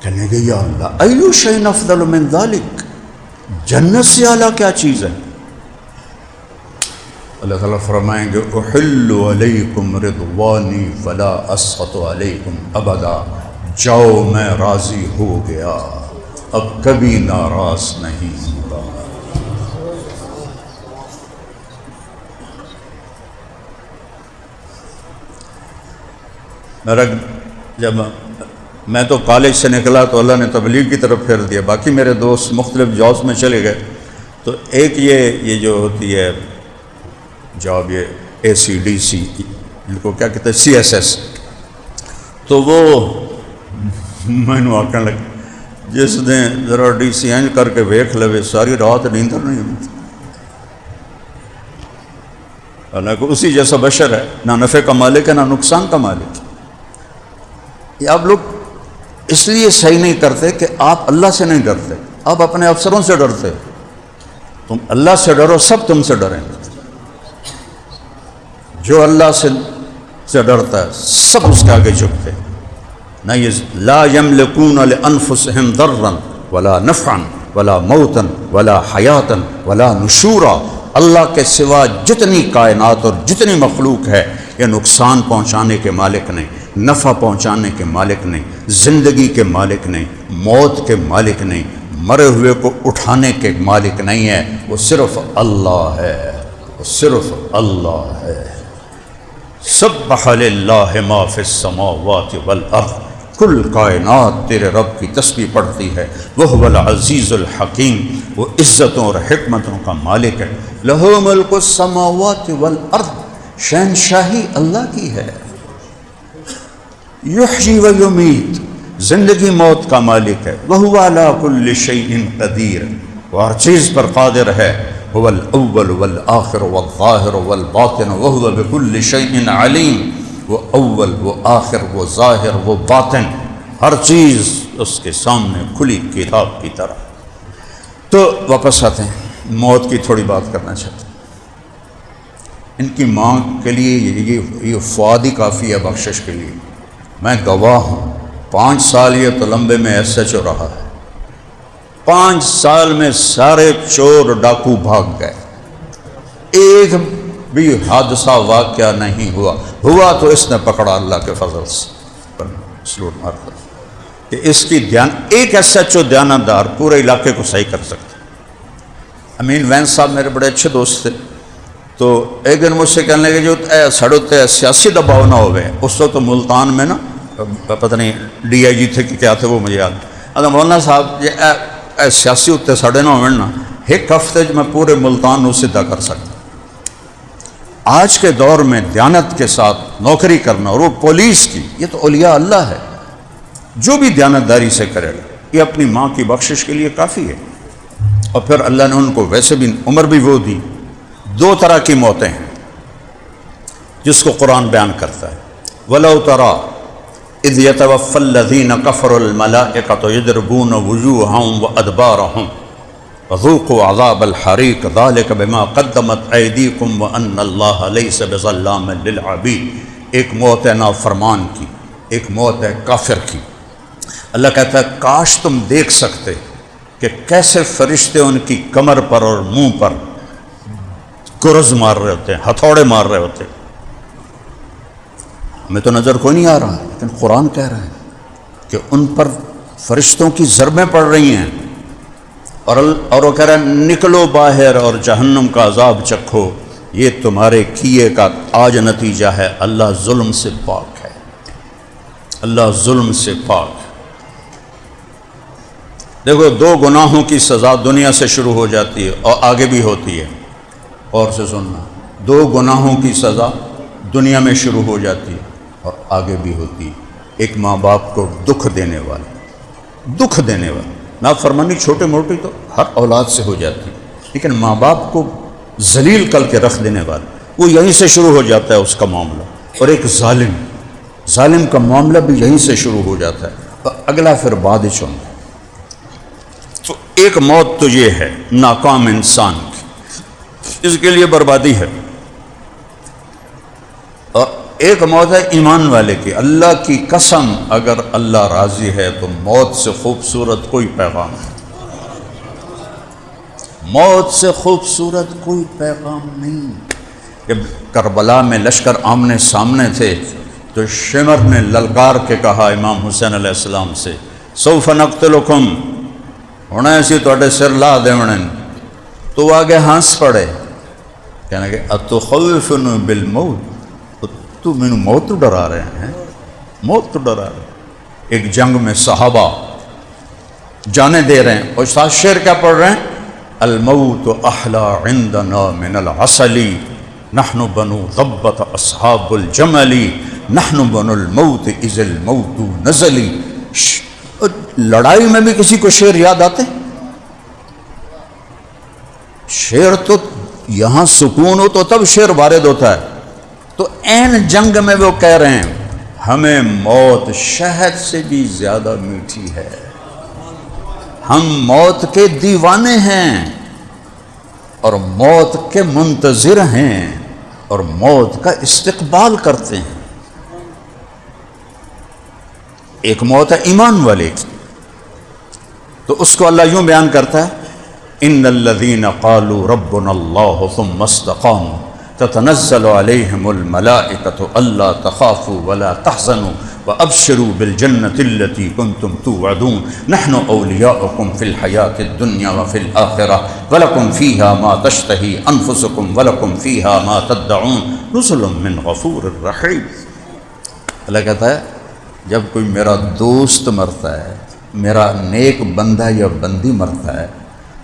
کہنے گے یا اللہ ایو شیء افضل من ذلک، جنت سے اعلیٰ کیا چیز ہے؟ اللہ تعالیٰ فرمائیں گے احل علیکم رضوانی فلا اسخط علیکم ابدا، جاؤ میں راضی ہو گیا اب کبھی ناراض نہیں ہوگا. جب میں تو کالج سے نکلا تو اللہ نے تبلیغ کی طرف پھیر دیا، باقی میرے دوست مختلف جابس میں چلے گئے. تو ایک یہ جو ہوتی ہے جاب، یہ ACDC ان کو کیا کہتے ہیں CSS، تو وہ میں نے آکھنے لگا جس نے ذرا DC اینج کر کے ویکھ لوے ساری رات نیندر نہیں ہوتی. حالانکہ اسی جیسا بشر ہے، نہ نفع کا مالک ہے نہ نقصان کا مالک ہے. یہ آپ لوگ اس لیے صحیح نہیں کرتے کہ آپ اللہ سے نہیں ڈرتے، آپ اپنے افسروں سے ڈرتے. تم اللہ سے ڈرو، سب تم سے ڈریں گے. جو اللہ سے ڈرتا ہے سب اس کے آگے جھکتے. نہ یہ لا یملکون لانفسہم ضرا ولا نفعا ولا موتا ولا حیاتا ولا نشورا. اللہ کے سوا جتنی کائنات اور جتنی مخلوق ہے یہ نقصان پہنچانے کے مالک نہیں، نفع پہنچانے کے مالک نہیں، زندگی کے مالک نہیں، موت کے مالک نہیں، مرے ہوئے کو اٹھانے کے مالک نہیں ہے. وہ صرف اللہ ہے، وہ صرف اللہ ہے. سبح للہ ما فی السماوات والارض، کل کائنات تیرے رب کی تسبیح پڑھتی ہے. وہو العزیز الحکیم، وہ عزتوں اور حکمتوں کا مالک ہے. لہ ملک السماوات والارض، شہنشاہی اللہ کی ہے. یحیی و یمیت، زندگی موت کا مالک ہے. وہو علی کل شیء قدیر، وہ ہر چیز پر قادر ہے. هو الاول والآخر والظاہر والباطن وهو بكل شيء علیم. وہ اول، وہ آخر، وہ ظاہر، وہ باطن، ہر چیز اس کے سامنے کھلی کتاب کی طرح. تو واپس آتے ہیں، موت کی تھوڑی بات کرنا چاہتے ہیں. ان کی ماں کے لیے یہ فواد ہی کافی ہے بخشش کے لیے. میں گواہ ہوں، 5 سال یہ تو لمبے میں SHO رہا ہے. 5 سال میں سارے چور ڈاکو بھاگ گئے، ایک بھی حادثہ واقعہ نہیں ہوا تو اس نے پکڑا اللہ کے فضل سے. سلوٹ مارتا کہ اس کی ایک SHO دیانتدار پورے علاقے کو صحیح کر سکتا. امین وین صاحب میرے بڑے اچھے دوست تھے. تو ایک دن مجھ سے کہنے لگے جو سڑوتے سیاسی دباؤ نہ ہوئے. اس وقت تو ملتان میں نا پتہ نہیں DIG تھے کہ کیا تھے وہ مجھے یاد. مولانا صاحب یہ سیاسی اتنے سڑے نہ ہوئے نا، ایک ہفتے میں پورے ملتان نو سدھا کر سکتا. آج کے دور میں دیانت کے ساتھ نوکری کرنا، اور وہ پولیس کی، یہ تو اولیاء اللہ ہے. جو بھی دیانتداری سے کرے گا یہ اپنی ماں کی بخشش کے لیے کافی ہے. اور پھر اللہ نے ان کو ویسے بھی عمر بھی وہ دی. 2 طرح کی موتیں ہیں جس کو قرآن بیان کرتا ہے. وَلَوْ تَرَى اِذْ يَتَوَفَّى الَّذِينَ كَفَرُوا الْمَلَائِكَةُ يَضْرِبُونَ وُجُوهَهُمْ وَأَدْبَارَهُمْ وَذُوقُوا عَذَابَ الْحَرِيقِ ذَلِكَ بِمَا قَدَّمَتْ أَيْدِيكُمْ وَأَنَّ اللَّهَ لَيْسَ بِظَلَّامٍ لِّلْعَبِيدِ. ایک موت ہے نافرمان کی، ایک موت ہے کافر کی. اللہ کہتا ہے کاش تم دیکھ سکتے کہ کیسے فرشتے ان کی کمر پر اور منہ پر گرز مار رہے ہوتے ہیں، ہتھوڑے مار رہے ہوتے ہیں. ہمیں تو نظر کوئی نہیں آ رہا، لیکن قرآن کہہ رہا ہے کہ ان پر فرشتوں کی ضربیں پڑ رہی ہیں. اور وہ کہہ رہا ہے نکلو باہر اور جہنم کا عذاب چکھو، یہ تمہارے کیے کا آج نتیجہ ہے. اللہ ظلم سے پاک ہے، اللہ ظلم سے پاک ہے. دیکھو، 2 گناہوں کی سزا دنیا سے شروع ہو جاتی ہے اور آگے بھی ہوتی ہے. اور سے سننا، 2 گناہوں کی سزا دنیا میں شروع ہو جاتی ہے اور آگے بھی ہوتی ہے. ایک ماں باپ کو دکھ دینے والی نافرمانی چھوٹے موٹی تو ہر اولاد سے ہو جاتی ہے، لیکن ماں باپ کو ذلیل کر کے رکھ دینے والا، وہ یہیں سے شروع ہو جاتا ہے اس کا معاملہ. اور ایک ظالم کا معاملہ بھی یہیں سے شروع ہو جاتا ہے اور اگلا پھر بعد چون. تو ایک موت تو یہ ہے ناکام انسان کی، اس کے لیے بربادی ہے. اور ایک موت ہے ایمان والے کی. اللہ کی قسم، اگر اللہ راضی ہے تو موت سے خوبصورت کوئی پیغام نہیں. موت سے خوبصورت کوئی پیغام نہیں. جب کربلا میں لشکر آمنے سامنے تھے تو شمر نے للکار کے کہا امام حسین علیہ السلام سے، سوف نقتلکم، ہونا ایسی توڑے سر لا دیونے. تو وہ آگے ہنس پڑے، کہنے کہ اتخوفن بالموت، تو مینوں موت تو ڈرا رہے ہیں، موت تو ڈرا رہے ہیں. ایک جنگ میں صحابہ جانے دے رہے ہیں اور ساتھ شعر کیا پڑھ رہے ہیں، الموت احلا عندنا من العسل، نحن بنو ضبط اصحاب الجمل، نحن بنو الموت اذ الموت نزلی. لڑائی میں بھی کسی کو شعر یاد آتے؟ شعر تو یہاں سکون ہو تو تب شعر وارد ہوتا ہے. تو این جنگ میں وہ کہہ رہے ہیں ہمیں موت شہد سے بھی زیادہ میٹھی ہے، ہم موت کے دیوانے ہیں اور موت کے منتظر ہیں اور موت کا استقبال کرتے ہیں. ایک موت ہے ایمان والے کی، تو اس کو اللہ یوں بیان کرتا ہے، ان الذین قالوا ربنا اللہ ثم استقاموا تتنزل علیہم الملائکۃ الا تخافوا ولا تحزنوا وابشروا بالجنۃ التی کنتم توعدون نحن اولیاؤکم فی الحیاۃ الدنیا وفی الآخرہ ولکم فیہا ما تشتہی انفسکم ولکم فیہا ما تدعون نزل من غفور رحیم. اللہ کہتا ہے جب کوئی میرا دوست مرتا ہے، میرا نیک بندہ یا بندی مرتا ہے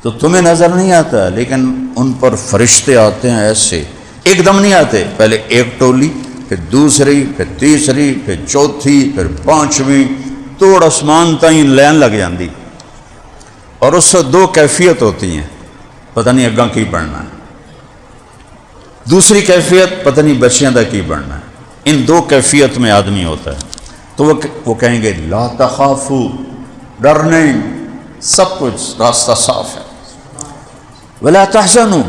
تو تمہیں نظر نہیں آتا، لیکن ان پر فرشتے آتے ہیں ایسے، ایک دم نہیں آتے، پہلے ایک ٹولی، پھر دوسری، پھر تیسری، پھر چوتھی، پھر پانچویں، توڑ آسمان تائیں لین لگ جاندی. اور اس سے 2 کیفیت ہوتی ہیں، پتہ نہیں اگاں کی بڑھنا ہے، دوسری کیفیت پتہ نہیں بچیاں دا کی بڑھنا ہے. ان 2 کیفیت میں آدمی ہوتا ہے. تو وہ کہیں گے لا تخافوا، ڈر نہیں، سب کچھ راستہ صاف ہے، ولا تحزنوا،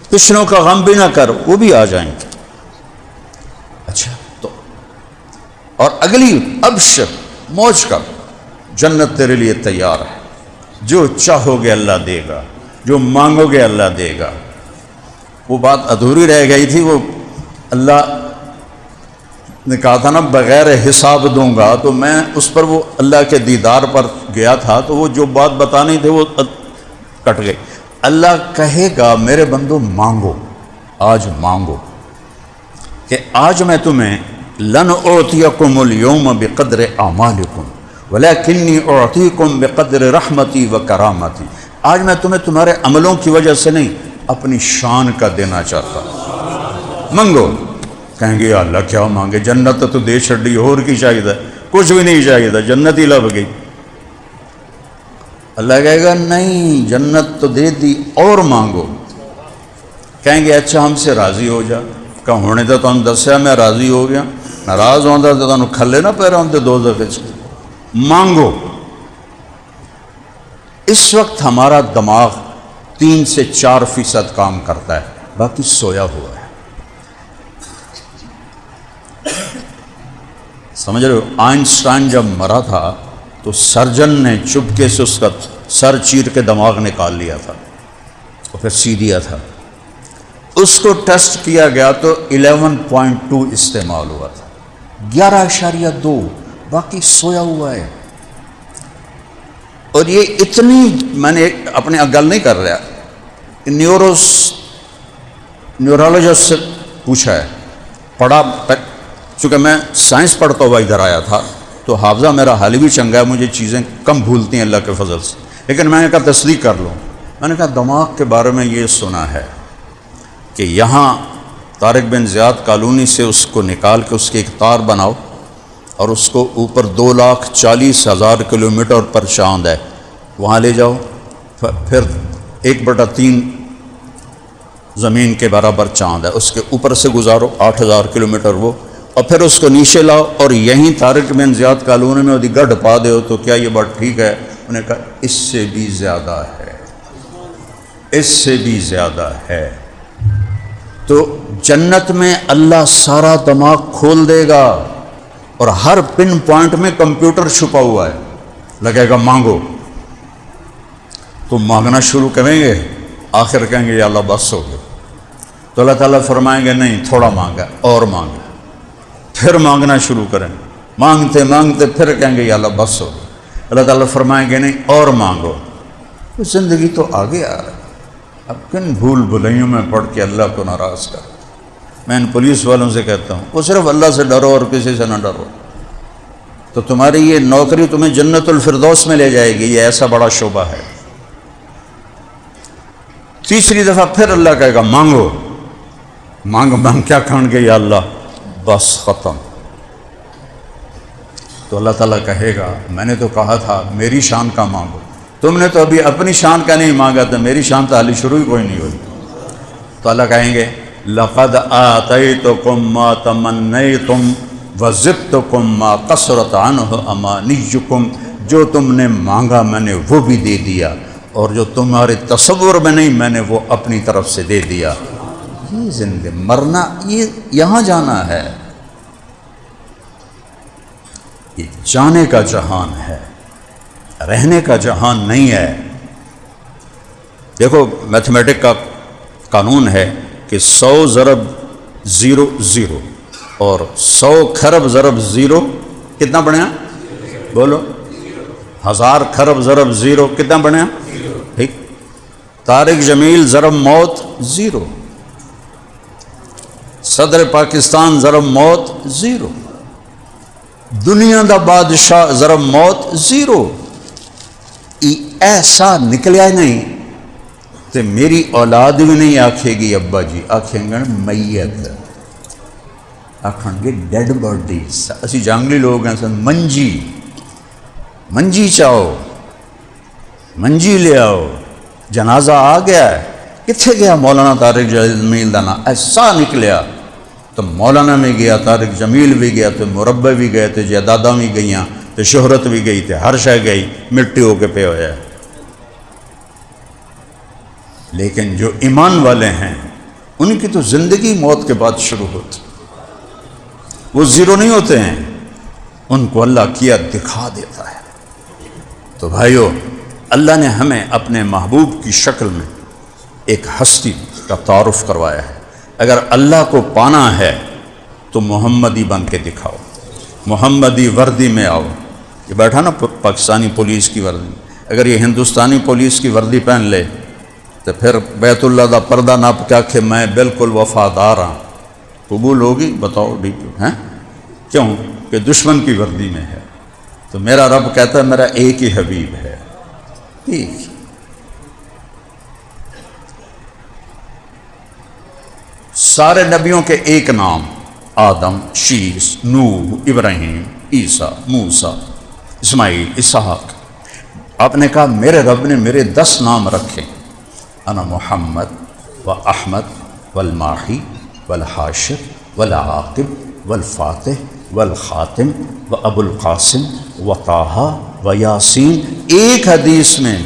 پچھلوں کا غم بھی نہ کر، وہ بھی آ جائیں گے. اچھا، تو اور اگلی ابشر، موج کر، جنت تیرے لیے تیار ہے، جو چاہو گے اللہ دے گا، جو مانگو گے اللہ دے گا. وہ بات ادھوری رہ گئی تھی، وہ اللہ نے کہا تھا نا بغیر حساب دوں گا، تو میں اس پر وہ اللہ کے دیدار پر گیا تھا، تو وہ جو بات بتانی تھی وہ کٹ گئی. اللہ کہے گا میرے بندو مانگو، آج مانگو کہ آج میں تمہیں لن اعطیکم اليوم بقدر اعمالکم ولکنی اعطیکم بقدر رحمتی و کرامتی. آج میں تمہیں تمہارے عملوں کی وجہ سے نہیں، اپنی شان کا دینا چاہتا ہوں. مانگو. کہیں گے یا اللہ کیا مانگے، جنت تو دے چھڑی، اور کی چاہیے، کچھ بھی نہیں چاہیے، جنت ہی لب گئی. اللہ کہے گا نہیں، جنت تو دے دی اور مانگو. کہیں گے اچھا ہم سے راضی ہو جا. کہ ہونے تو تم دسیا میں راضی ہو گیا، ناراض ہوتا تو تمہیں کھلے نہ پہ رہے 2 دفعے. مانگو. اس وقت ہمارا دماغ 3 سے 4% کام کرتا ہے، باقی سویا ہوا ہے. سمجھ رہے ہو؟ آئنسٹائن جب مرا تھا تو سرجن نے چپکے سے اس کا سر چیر کے دماغ نکال لیا تھا اور پھر سی دیا تھا. اس کو ٹیسٹ کیا گیا تو 11.2 استعمال ہوا تھا، 11.2، باقی سویا ہوا ہے. اور یہ اتنی، میں نے اپنے گل نہیں کر رہا، نیورولوجسٹ سے پوچھا ہے، پڑھا، چونکہ میں سائنس پڑھتا ہوا ادھر آیا تھا تو حافظہ میرا حال بھی چنگا ہے، مجھے چیزیں کم بھولتی ہیں اللہ کے فضل سے، لیکن میں نے کہا تصدیق کر لوں۔ میں نے کہا دماغ کے بارے میں یہ سنا ہے کہ یہاں طارق بن زیاد کالونی سے اس کو نکال کے اس کی ایک تار بناؤ اور اس کو اوپر 2,40,000 کلومیٹر پر چاند ہے، وہاں لے جاؤ، پھر 1/3 زمین کے برابر چاند ہے، اس کے اوپر سے گزارو 8,000 کلومیٹر وہ، اور پھر اس کو نیچے لاؤ اور یہیں طارق بن زیاد کالونی میں وہ گڑھ پا دے ہو، تو کیا یہ بات ٹھیک ہے؟ انہوں نے کہا اس سے بھی زیادہ ہے، اس سے بھی زیادہ ہے۔ تو جنت میں اللہ سارا دماغ کھول دے گا اور ہر پن پوائنٹ میں کمپیوٹر چھپا ہوا ہے، لگے گا مانگو، تو مانگنا شروع کریں گے، آخر کہیں گے یا اللہ بس ہو گیا، تو اللہ تعالیٰ فرمائیں گے نہیں تھوڑا مانگا اور مانگے، پھر مانگنا شروع کریں، مانگتے مانگتے پھر کہیں گے یا اللہ بس ہو گیا، اللہ تعالیٰ فرمائیں گے نہیں اور مانگو۔ زندگی تو آگے آ رہی ہے، اب کن بھول بھلائیوں میں پڑھ کے اللہ کو ناراض کر۔ میں ان پولیس والوں سے کہتا ہوں وہ صرف اللہ سے ڈرو اور کسی سے نہ ڈرو، تو تمہاری یہ نوکری تمہیں جنت الفردوس میں لے جائے گی، یہ ایسا بڑا شعبہ ہے۔ تیسری دفعہ پھر اللہ کہے گا مانگو، مانگ کیا کھان گے یا اللہ بس ختم، تو اللہ تعالیٰ کہے گا میں نے تو کہا تھا میری شان کا مانگو، تم نے تو ابھی اپنی شان کا نہیں مانگا تھا، میری شان تو حالی شروع ہی کوئی نہیں ہوئی۔ تو اللہ کہیں گے لقد آتیتکم ما تمنیتم وزدتکم ما قصرت عنہ امانیکم، جو تم نے مانگا میں نے وہ بھی دے دیا، اور جو تمہارے تصور میں نہیں میں نے وہ اپنی طرف سے دے دیا۔ یہ زندگی مرنا یہ یہاں جانا ہے، یہ جانے کا جہان ہے، رہنے کا جہان نہیں ہے۔ دیکھو میتھمیٹک کا قانون ہے کہ 100 ضرب 0 0 اور 100 خرب ضرب 0 کتنا بنیا؟ بولو 1000 خرب ضرب 0 کتنا بنیا؟ ٹھیک۔ طارق جمیل ضرب موت 0، صدر پاکستان ضرب موت 0، دنیا دا بادشاہ ضرب موت 0۔ ایسا نکلیا نہیں تو میری اولاد بھی نہیں آکھے گی ابا جی، آکھیں گے میت، آکھیں گے ڈیڈ باڈی۔ اسی جانگلی لوگ ہیں سن منجی، منجی چاہو، منجی لے آؤ، جنازہ آ گیا ہے، کتنے گیا مولانا طارق جمیل دانا؟ ایسا نکلیا تو مولانا میں گیا، طارق جمیل بھی گیا، تو مربع بھی گئے تھے، جائیداداں بھی گئیاں، تو شہرت بھی گئی تھی، ہر شے گئی، مٹی ہو کے پہ ہویا ہے۔ لیکن جو ایمان والے ہیں ان کی تو زندگی موت کے بعد شروع ہوتی، وہ 0 نہیں ہوتے ہیں، ان کو اللہ کیا دکھا دیتا ہے۔ تو بھائیو اللہ نے ہمیں اپنے محبوب کی شکل میں ایک ہستی کا تعارف کروایا ہے۔ اگر اللہ کو پانا ہے تو محمدی بن کے دکھاؤ، محمدی وردی میں آؤ۔ یہ بیٹھا نا پاکستانی پولیس کی وردی، اگر یہ ہندوستانی پولیس کی وردی پہن لے تو پھر بیت اللہ دا پردہ ناپ کیا کہ میں بالکل وفادار ہاں، قبول ہوگی؟ بتاؤ ہیں کیوں؟ کہ دشمن کی وردی میں ہے۔ تو میرا رب کہتا ہے میرا ایک ہی حبیب ہے، ٹھیک۔ سارے نبیوں کے ایک نام، آدم، شیس، نوح، ابراہیم، عیسیٰ، موسیٰ، اسماعیل، اسحاق۔ آپ نے کہا میرے رب نے میرے 10 نام رکھے، انا محمد و احمد والماحی والحاشر والعاقب والفاتح والخاتم و ابو القاسم و طٰہٰ و یاسین۔ ایک حدیث میں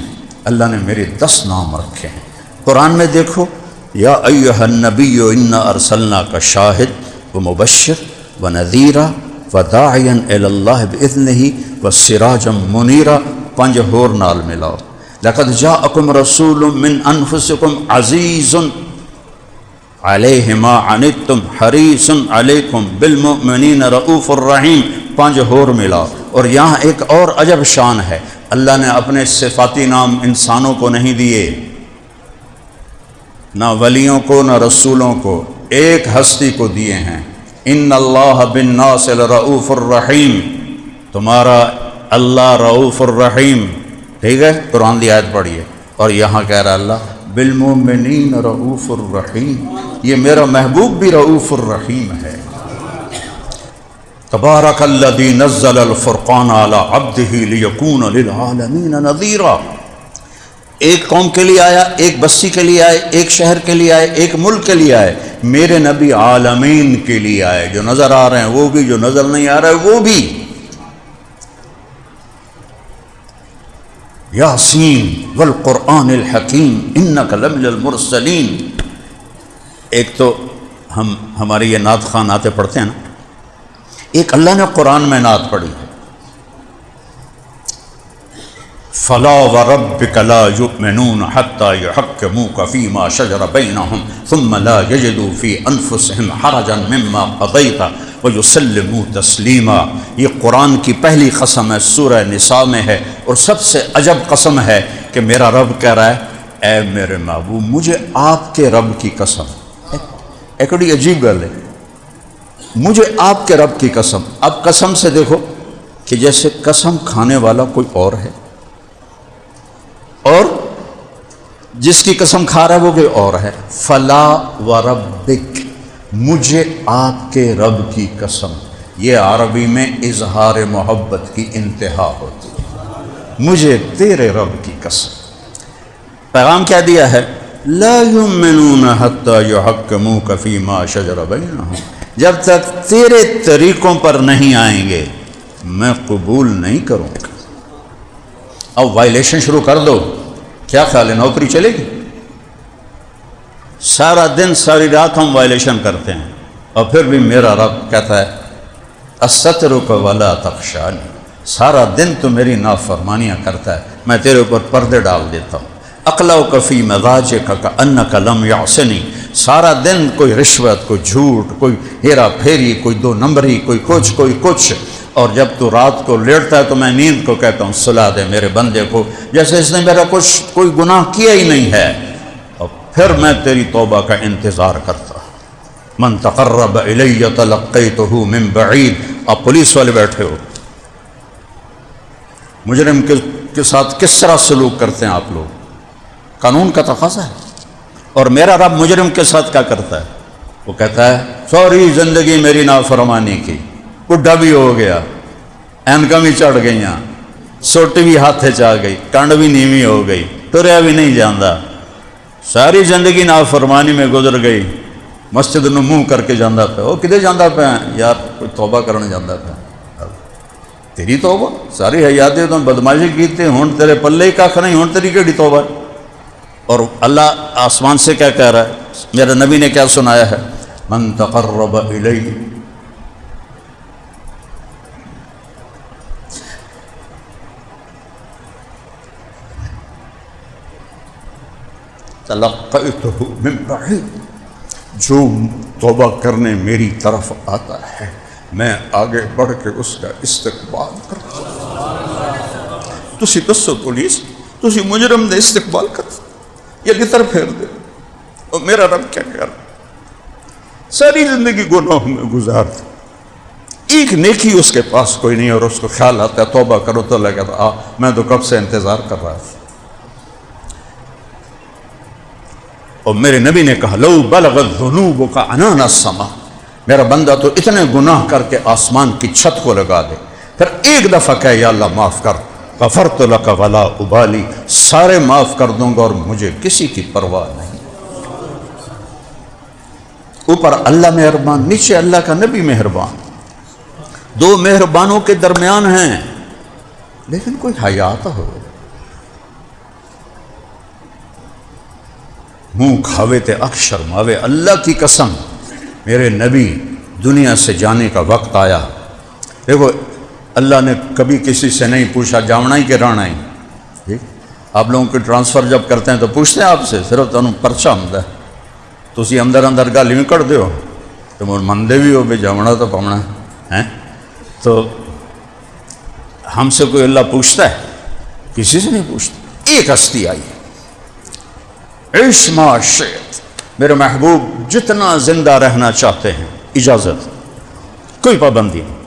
اللہ نے میرے 10 نام رکھے ہیں۔ قرآن میں دیکھو، یا ایھا النبی انا ارسلناک شاہد و مبشر و نذیرا و داعیا الی اللہ باذنہ و سراجا منیرا۔ 5 ہور نال ملاؤ، لقد جاءکم رسول من انفسکم عزیز علیہ ما عنتم حریص علیکم بالمؤمنین رؤوف الرحیم۔ 5 ہور ملاؤ۔ اور یہاں ایک اور عجب شان ہے، اللہ نے اپنے صفاتی نام انسانوں کو نہیں دیے، نہ ولیوں کو نہ رسولوں کو، ایک ہستی کو دیے ہیں، ان اللہ بالناس لرؤوف الرحیم۔ تمہارا اللہ رؤوف الرحیم، ٹھیک ہے، قرآن کی آیت پڑھیے، اور یہاں کہہ رہا اللہ بالمؤمنین رؤوف الرحیم، یہ میرا محبوب بھی رؤوف الرحیم ہے۔ تبارک الذی نزل الفرقان علی عبدہ لیکون للعالمین نذیرا، ایک قوم کے لیے آیا، ایک بستی کے لیے آئے، ایک شہر کے لیے آئے، ایک ملک کے لیے آئے، میرے نبی عالمین کے لیے آئے، جو نظر آ رہے ہیں وہ بھی، جو نظر نہیں آ رہا ہے وہ بھی۔ یاسین والقرآن الحکیم انک لمن المرسلین۔ ایک تو ہماری یہ نعت خواں نعتیں پڑھتے ہیں نا، ایک اللہ نے قرآن میں نعت پڑھی ہے، فلا وربک لا یؤمنون حتی یحکموک فیما شجر بینہم ثم لا یجدوا فی انفسہم حرجا مما قضیت ویسلموا تسلیما۔ یہ قرآن کی پہلی قسم ہے، سورہ نساء میں ہے، اور سب سے عجب قسم ہے کہ میرا رب کہہ رہا ہے اے میرے محبوب مجھے آپ کے رب کی قسم، ایک بڑی عجیب گل ہے، مجھے آپ کے رب کی قسم۔ اب قسم سے دیکھو کہ جیسے قسم کھانے والا کوئی اور ہے، اور جس کی قسم کھا رہا ہے وہ کوئی اور ہے۔ فلا وربک، مجھے آپ کے رب کی قسم، یہ عربی میں اظہار محبت کی انتہا ہوتی ہے، مجھے تیرے رب کی قسم۔ پیغام کیا دیا ہے؟ لا یؤمنون حتی یحکموک فیما شجر بینہم، جب تک تیرے طریقوں پر نہیں آئیں گے میں قبول نہیں کروں گا۔ اب وائلیشن شروع کر دو، کیا خیال ہے نوکری چلے گی؟ سارا دن ساری رات ہم وائلیشن کرتے ہیں، اور پھر بھی میرا رب کہتا ہے استرک ولا تخشانی، سارا دن تو میری نافرمانیاں کرتا ہے، میں تیرے اوپر پردے ڈال دیتا ہوں۔ اقلعک فی مضاجک کانک لم یعصنی، سارا دن کوئی رشوت، کوئی جھوٹ، کوئی ہیرا پھیری، کوئی دو نمبری، کوئی کچھ، اور جب تو رات کو لیٹتا ہے تو میں نیند کو کہتا ہوں سلا دے میرے بندے کو، جیسے اس نے میرا کوئی گناہ کیا ہی نہیں ہے، اور پھر میں تیری توبہ کا انتظار کرتا ہوں۔ من تقرب الی تلقیتہ من بعید۔ آپ پولیس والے بیٹھے ہو، مجرم کے ساتھ کس طرح سلوک کرتے ہیں آپ لوگ؟ قانون کا تقاضا ہے۔ اور میرا رب مجرم کے ساتھ کیا کرتا ہے؟ وہ کہتا ہے ساری زندگی میری نافرمانی کی، بڈھا بھی ہو گیا، اینکاں بھی چڑھ گئیاں، سوٹی بھی ہاتھے چاہ گئی، کانڈ بھی نیوی ہو گئی، تریا بھی نہیں جاندا، ساری زندگی نافرمانی میں گزر گئی، مسجد نو منہ کر کے جاندہ پہ، وہ کدے جاندہ پہ ہیں یار؟ کوئی توبہ کرنے جاندہ پہ، تیری توبہ ساری حیاتی تو بدماشی کی تھی، ہون تیرے پلے ہی کھ نہیں، ہون تیری کیڑی توبہ؟ اور اللہ آسمان سے کیا کہہ رہا ہے؟ میرے نبی نے کیا سنایا ہے؟ من تقرب الی، تلقیتہ من بعید، جو توبہ کرنے میری طرف آتا ہے میں آگے بڑھ کے اس کا استقبال کرتا ہوں۔ تسی دسو پولیس، تسی مجرم دے استقبال کرتا یا لتر پھیر دے؟ اور میرا رب کیا کہہ رہا؟ ساری زندگی گناہوں میں گزارتا، ایک نیکی اس کے پاس کوئی نہیں، اور اس کو خیال آتا ہے توبہ کرو تو لگتا میں تو کب سے انتظار کر رہا تھا۔ اور میرے نبی نے کہا لو بلغت ذنوبک عنان السماء، میرا بندہ تو اتنے گناہ کر کے آسمان کی چھت کو لگا دے، پھر ایک دفعہ کہے یا اللہ معاف کر، غفرت لک ولا ابالی، سارے معاف کر دوں گا اور مجھے کسی کی پرواہ نہیں۔ اوپر اللہ مہربان، نیچے اللہ کا نبی مہربان، دو مہربانوں کے درمیان ہیں، لیکن کوئی حیا تو ہو۔ منہ کھاوے تے اکشر ماوے، اللہ کی قسم میرے نبی دنیا سے جانے کا وقت آیا، دیکھو اللہ نے کبھی کسی سے نہیں پوچھا جاونا ہی کہ رانا ہی، ٹھیک؟ آپ لوگوں کی ٹرانسفر جب کرتے ہیں تو پوچھتے ہیں آپ سے، صرف تمہیں پرچہ ہوں تسی اندر گل بھی کر دیو تو مندے بھی ہو بھی جاونا تو پاؤنا ہے، تو ہم سے کوئی اللہ پوچھتا ہے؟ کسی سے نہیں پوچھتا۔ ایک ہستی آئی، عیش ما شئت، میرے محبوب جتنا زندہ رہنا چاہتے ہیں اجازت، کوئی پابندی نہیں،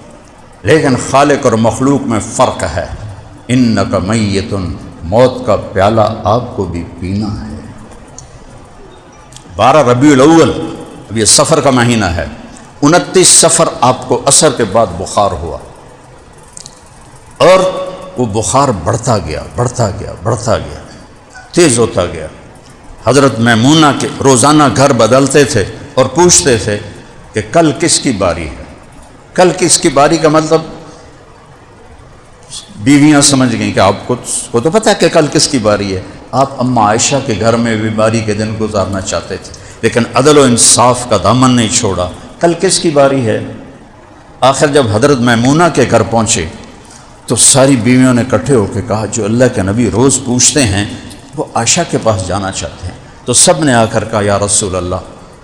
لیکن خالق اور مخلوق میں فرق ہے۔ انک میت، موت کا پیالہ آپ کو بھی پینا ہے۔ 12 ربیع الاول، اب یہ سفر کا مہینہ ہے، 29 سفر آپ کو عصر کے بعد بخار ہوا، اور وہ بخار بڑھتا گیا بڑھتا گیا بڑھتا گیا، تیز ہوتا گیا۔ حضرت میمونہ کے روزانہ گھر بدلتے تھے اور پوچھتے تھے کہ کل کس کی باری ہے۔ کل کس کی باری کا مطلب بیویاں سمجھ گئیں کہ آپ کو تو پتہ ہے کہ کل کس کی باری ہے۔ آپ اماں عائشہ کے گھر میں بیماری کے دن گزارنا چاہتے تھے، لیکن عدل و انصاف کا دامن نہیں چھوڑا۔ کل کس کی باری ہے؟ آخر جب حضرت میمونہ کے گھر پہنچے تو ساری بیویوں نے اکٹھے ہو کے کہا جو اللہ کے نبی روز پوچھتے ہیں وہ عائشہ کے پاس جانا چاہتے ہیں۔ تو سب نے آ کر کہا یا رسول اللہ،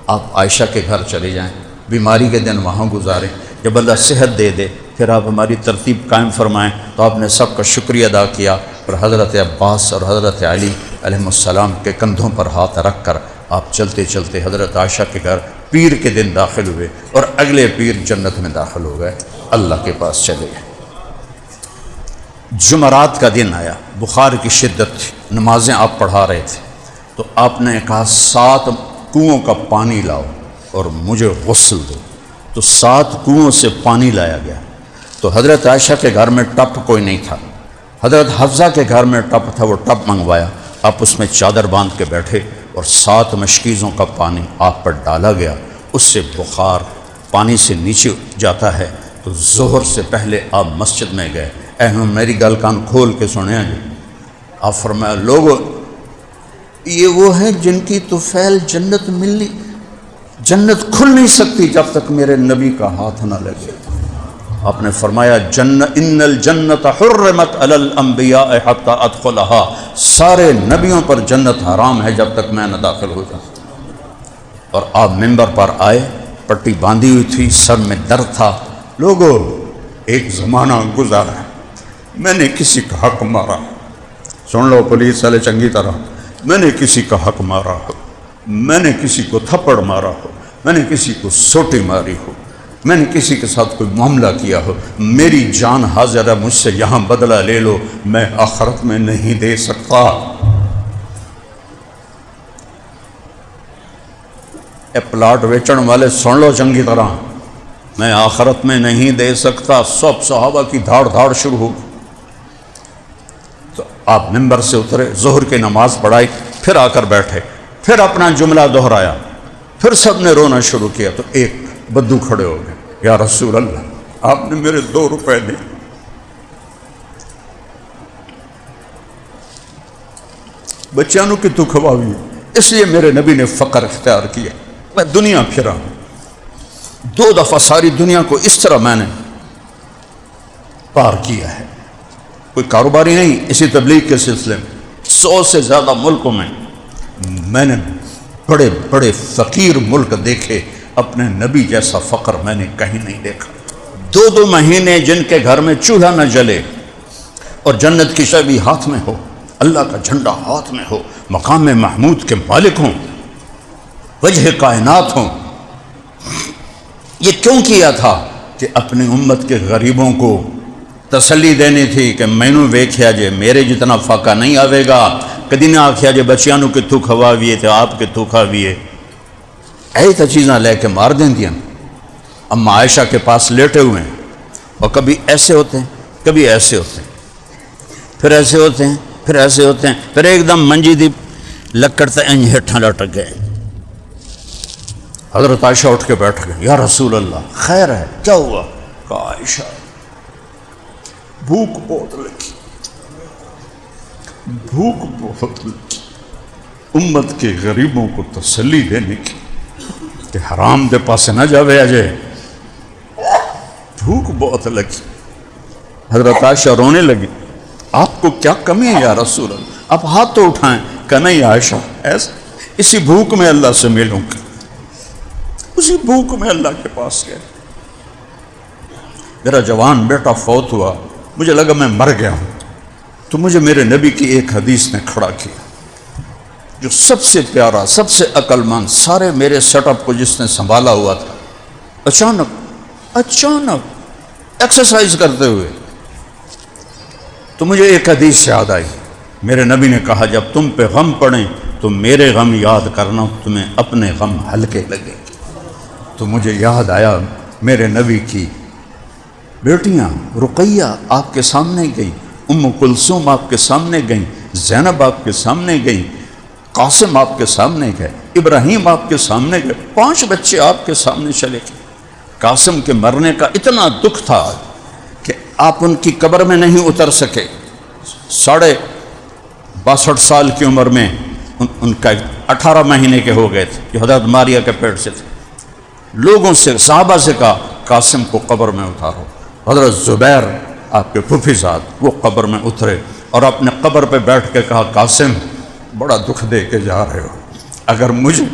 آپ عائشہ کے گھر چلے جائیں، بیماری کے دن وہاں گزاریں، جب اللہ صحت دے دے پھر آپ ہماری ترتیب قائم فرمائیں۔ تو آپ نے سب کا شکریہ ادا کیا اور حضرت عباس اور حضرت علی علیہ السلام کے کندھوں پر ہاتھ رکھ کر آپ چلتے چلتے حضرت عائشہ کے گھر پیر کے دن داخل ہوئے، اور اگلے پیر جنت میں داخل ہو گئے، اللہ کے پاس چلے گئے۔ جمعرات کا دن آیا، بخار کی شدت تھی، نمازیں آپ پڑھا رہے تھے، تو آپ نے کہا 7 کنوؤں کا پانی لاؤ اور مجھے غسل دو۔ تو 7 کنوؤں سے پانی لایا گیا۔ تو حضرت عائشہ کے گھر میں ٹپ کوئی نہیں تھا، حضرت حفصہ کے گھر میں ٹپ تھا، وہ ٹپ منگوایا، آپ اس میں چادر باندھ کے بیٹھے اور 7 مشکیزوں کا پانی آپ پر ڈالا گیا، اس سے بخار پانی سے نیچے جاتا ہے۔ تو ظہر سے پہلے آپ مسجد میں گئے۔ میری گل کان کھول کے سنیں جی، آپ فرمایا لوگوں یہ وہ ہیں جن کی طفیل جنت ملنی، جنت کھل نہیں سکتی جب تک میرے نبی کا ہاتھ نہ لگے۔ آپ نے فرمایا ان الجنت حرمت علی الانبیاء حتی ادخلها، سارے نبیوں پر جنت حرام ہے جب تک میں نہ داخل ہو جاؤں۔ اور آپ منبر پر آئے، پٹی باندھی ہوئی تھی، سر میں درد تھا۔ لوگوں ایک زمانہ گزارا ہے، میں نے کسی کا حق مارا، سن لو پولیس والے چنگی طرح، میں نے کسی کا حق مارا ہو، میں نے کسی کو تھپڑ مارا ہو، میں نے کسی کو سوٹی ماری ہو، میں نے کسی کے ساتھ کوئی معاملہ کیا ہو، میری جان حاضر ہے، مجھ سے یہاں بدلہ لے لو، میں آخرت میں نہیں دے سکتا۔ اے پلاٹ ویچن والے سن لو چنگی طرح، میں آخرت میں نہیں دے سکتا۔ سب صحابہ کی دھاڑ دھاڑ شروع ہو گئی۔ تو آپ منبر سے اترے، ظہر کی نماز پڑھائی، پھر آ کر بیٹھے، پھر اپنا جملہ دہرایا، پھر سب نے رونا شروع کیا۔ تو ایک بدو کھڑے ہو گئے، یا رسول اللہ آپ نے میرے 2 روپے دی، بچیانوں کی تو کھواوی، اس لیے میرے نبی نے فقر اختیار کیا، میں دنیا پھرا 2 دفعہ ساری دنیا کو اس طرح میں نے پار کیا ہے۔ کوئی کاروباری نہیں، اسی تبلیغ کے سلسلے میں 100 سے زیادہ ملکوں میں نے بڑے بڑے فقیر ملک دیکھے، اپنے نبی جیسا فقر میں نے کہیں نہیں دیکھا۔ 2 مہینے جن کے گھر میں چولہا نہ جلے اور جنت کی چابی ہاتھ میں ہو، اللہ کا جھنڈا ہاتھ میں ہو، مقام محمود کے مالک ہوں، وجہ کائنات ہوں۔ یہ کیوں کیا تھا؟ کہ اپنی امت کے غریبوں کو تسلی دینی تھی کہ مینوں ویکھیا جے میرے جتنا فاقہ نہیں آوے گا، کدی نہ آکھیا جے بچیانوں کتوں کھواویے تے آپ کتوں کھاویے۔ ایسی تو چیزاں لے کے مار دیں دیا۔ اماں عائشہ کے پاس لیٹے ہوئے ہیں، اور کبھی ایسے ہوتے ہیں، کبھی ایسے ہوتے ہیں، پھر ایسے ہوتے ہیں، پھر ایسے ہوتے ہیں، پھر ایک دم منجی دی لکڑ تے انج ہٹھاں لٹک گئے۔ حضرت عائشہ اٹھ کے بیٹھ گئے، یا رسول اللہ خیر ہے، کیا ہوا؟ کہا عائشہ بھوک بہت لگی، بھوک بہت لگی، امت کے غریبوں کو تسلی دینے کی کہ حرام دے پاسے نہ جاوے اجے، بھوک بہت لگی۔ حضرت عائشہ رونے لگی، آپ کو کیا کمی ہے یا رسول اللہ؟ آپ ہاتھ تو اٹھائیں۔ کہ نہیں عائشہ، ایسا اسی بھوک میں اللہ سے ملوں گا، اسی بھوک میں اللہ کے پاس گئے۔ میرا جوان بیٹا فوت ہوا، مجھے لگا میں مر گیا ہوں، تو مجھے میرے نبی کی ایک حدیث نے کھڑا کیا، جو سب سے پیارا، سب سے عقل مند، سارے میرے سیٹ اپ کو جس نے سنبھالا ہوا تھا، اچانک ایکسرسائز کرتے ہوئے. تو مجھے ایک حدیث یاد آئی. میرے نبی نے کہا جب تم پہ غم پڑیں تو میرے غم یاد کرنا، تمہیں اپنے غم ہلکے لگے. تو مجھے یاد آیا میرے نبی کی بیٹیاں رقیہ آپ کے سامنے گئیں، ام کلثوم آپ کے سامنے گئیں، زینب آپ کے سامنے گئیں، قاسم آپ کے سامنے گئے، ابراہیم آپ کے سامنے گئے، 5 بچے آپ کے سامنے چلے گئے. قاسم کے مرنے کا اتنا دکھ تھا کہ آپ ان کی قبر میں نہیں اتر سکے. 62 سال کی عمر میں ان کا 18 مہینے کے ہو گئے تھے جو حضرت ماریہ کے پیٹ سے تھے. لوگوں سے صحابہ سے کہا قاسم کو قبر میں اتارو. حضرت زبیر آپ کے پھوپھی زاد وہ قبر میں اترے اور اپنے قبر پہ بیٹھ کے کہا قاسم بڑا دکھ دے کے جا رہے ہو، اگر مجھے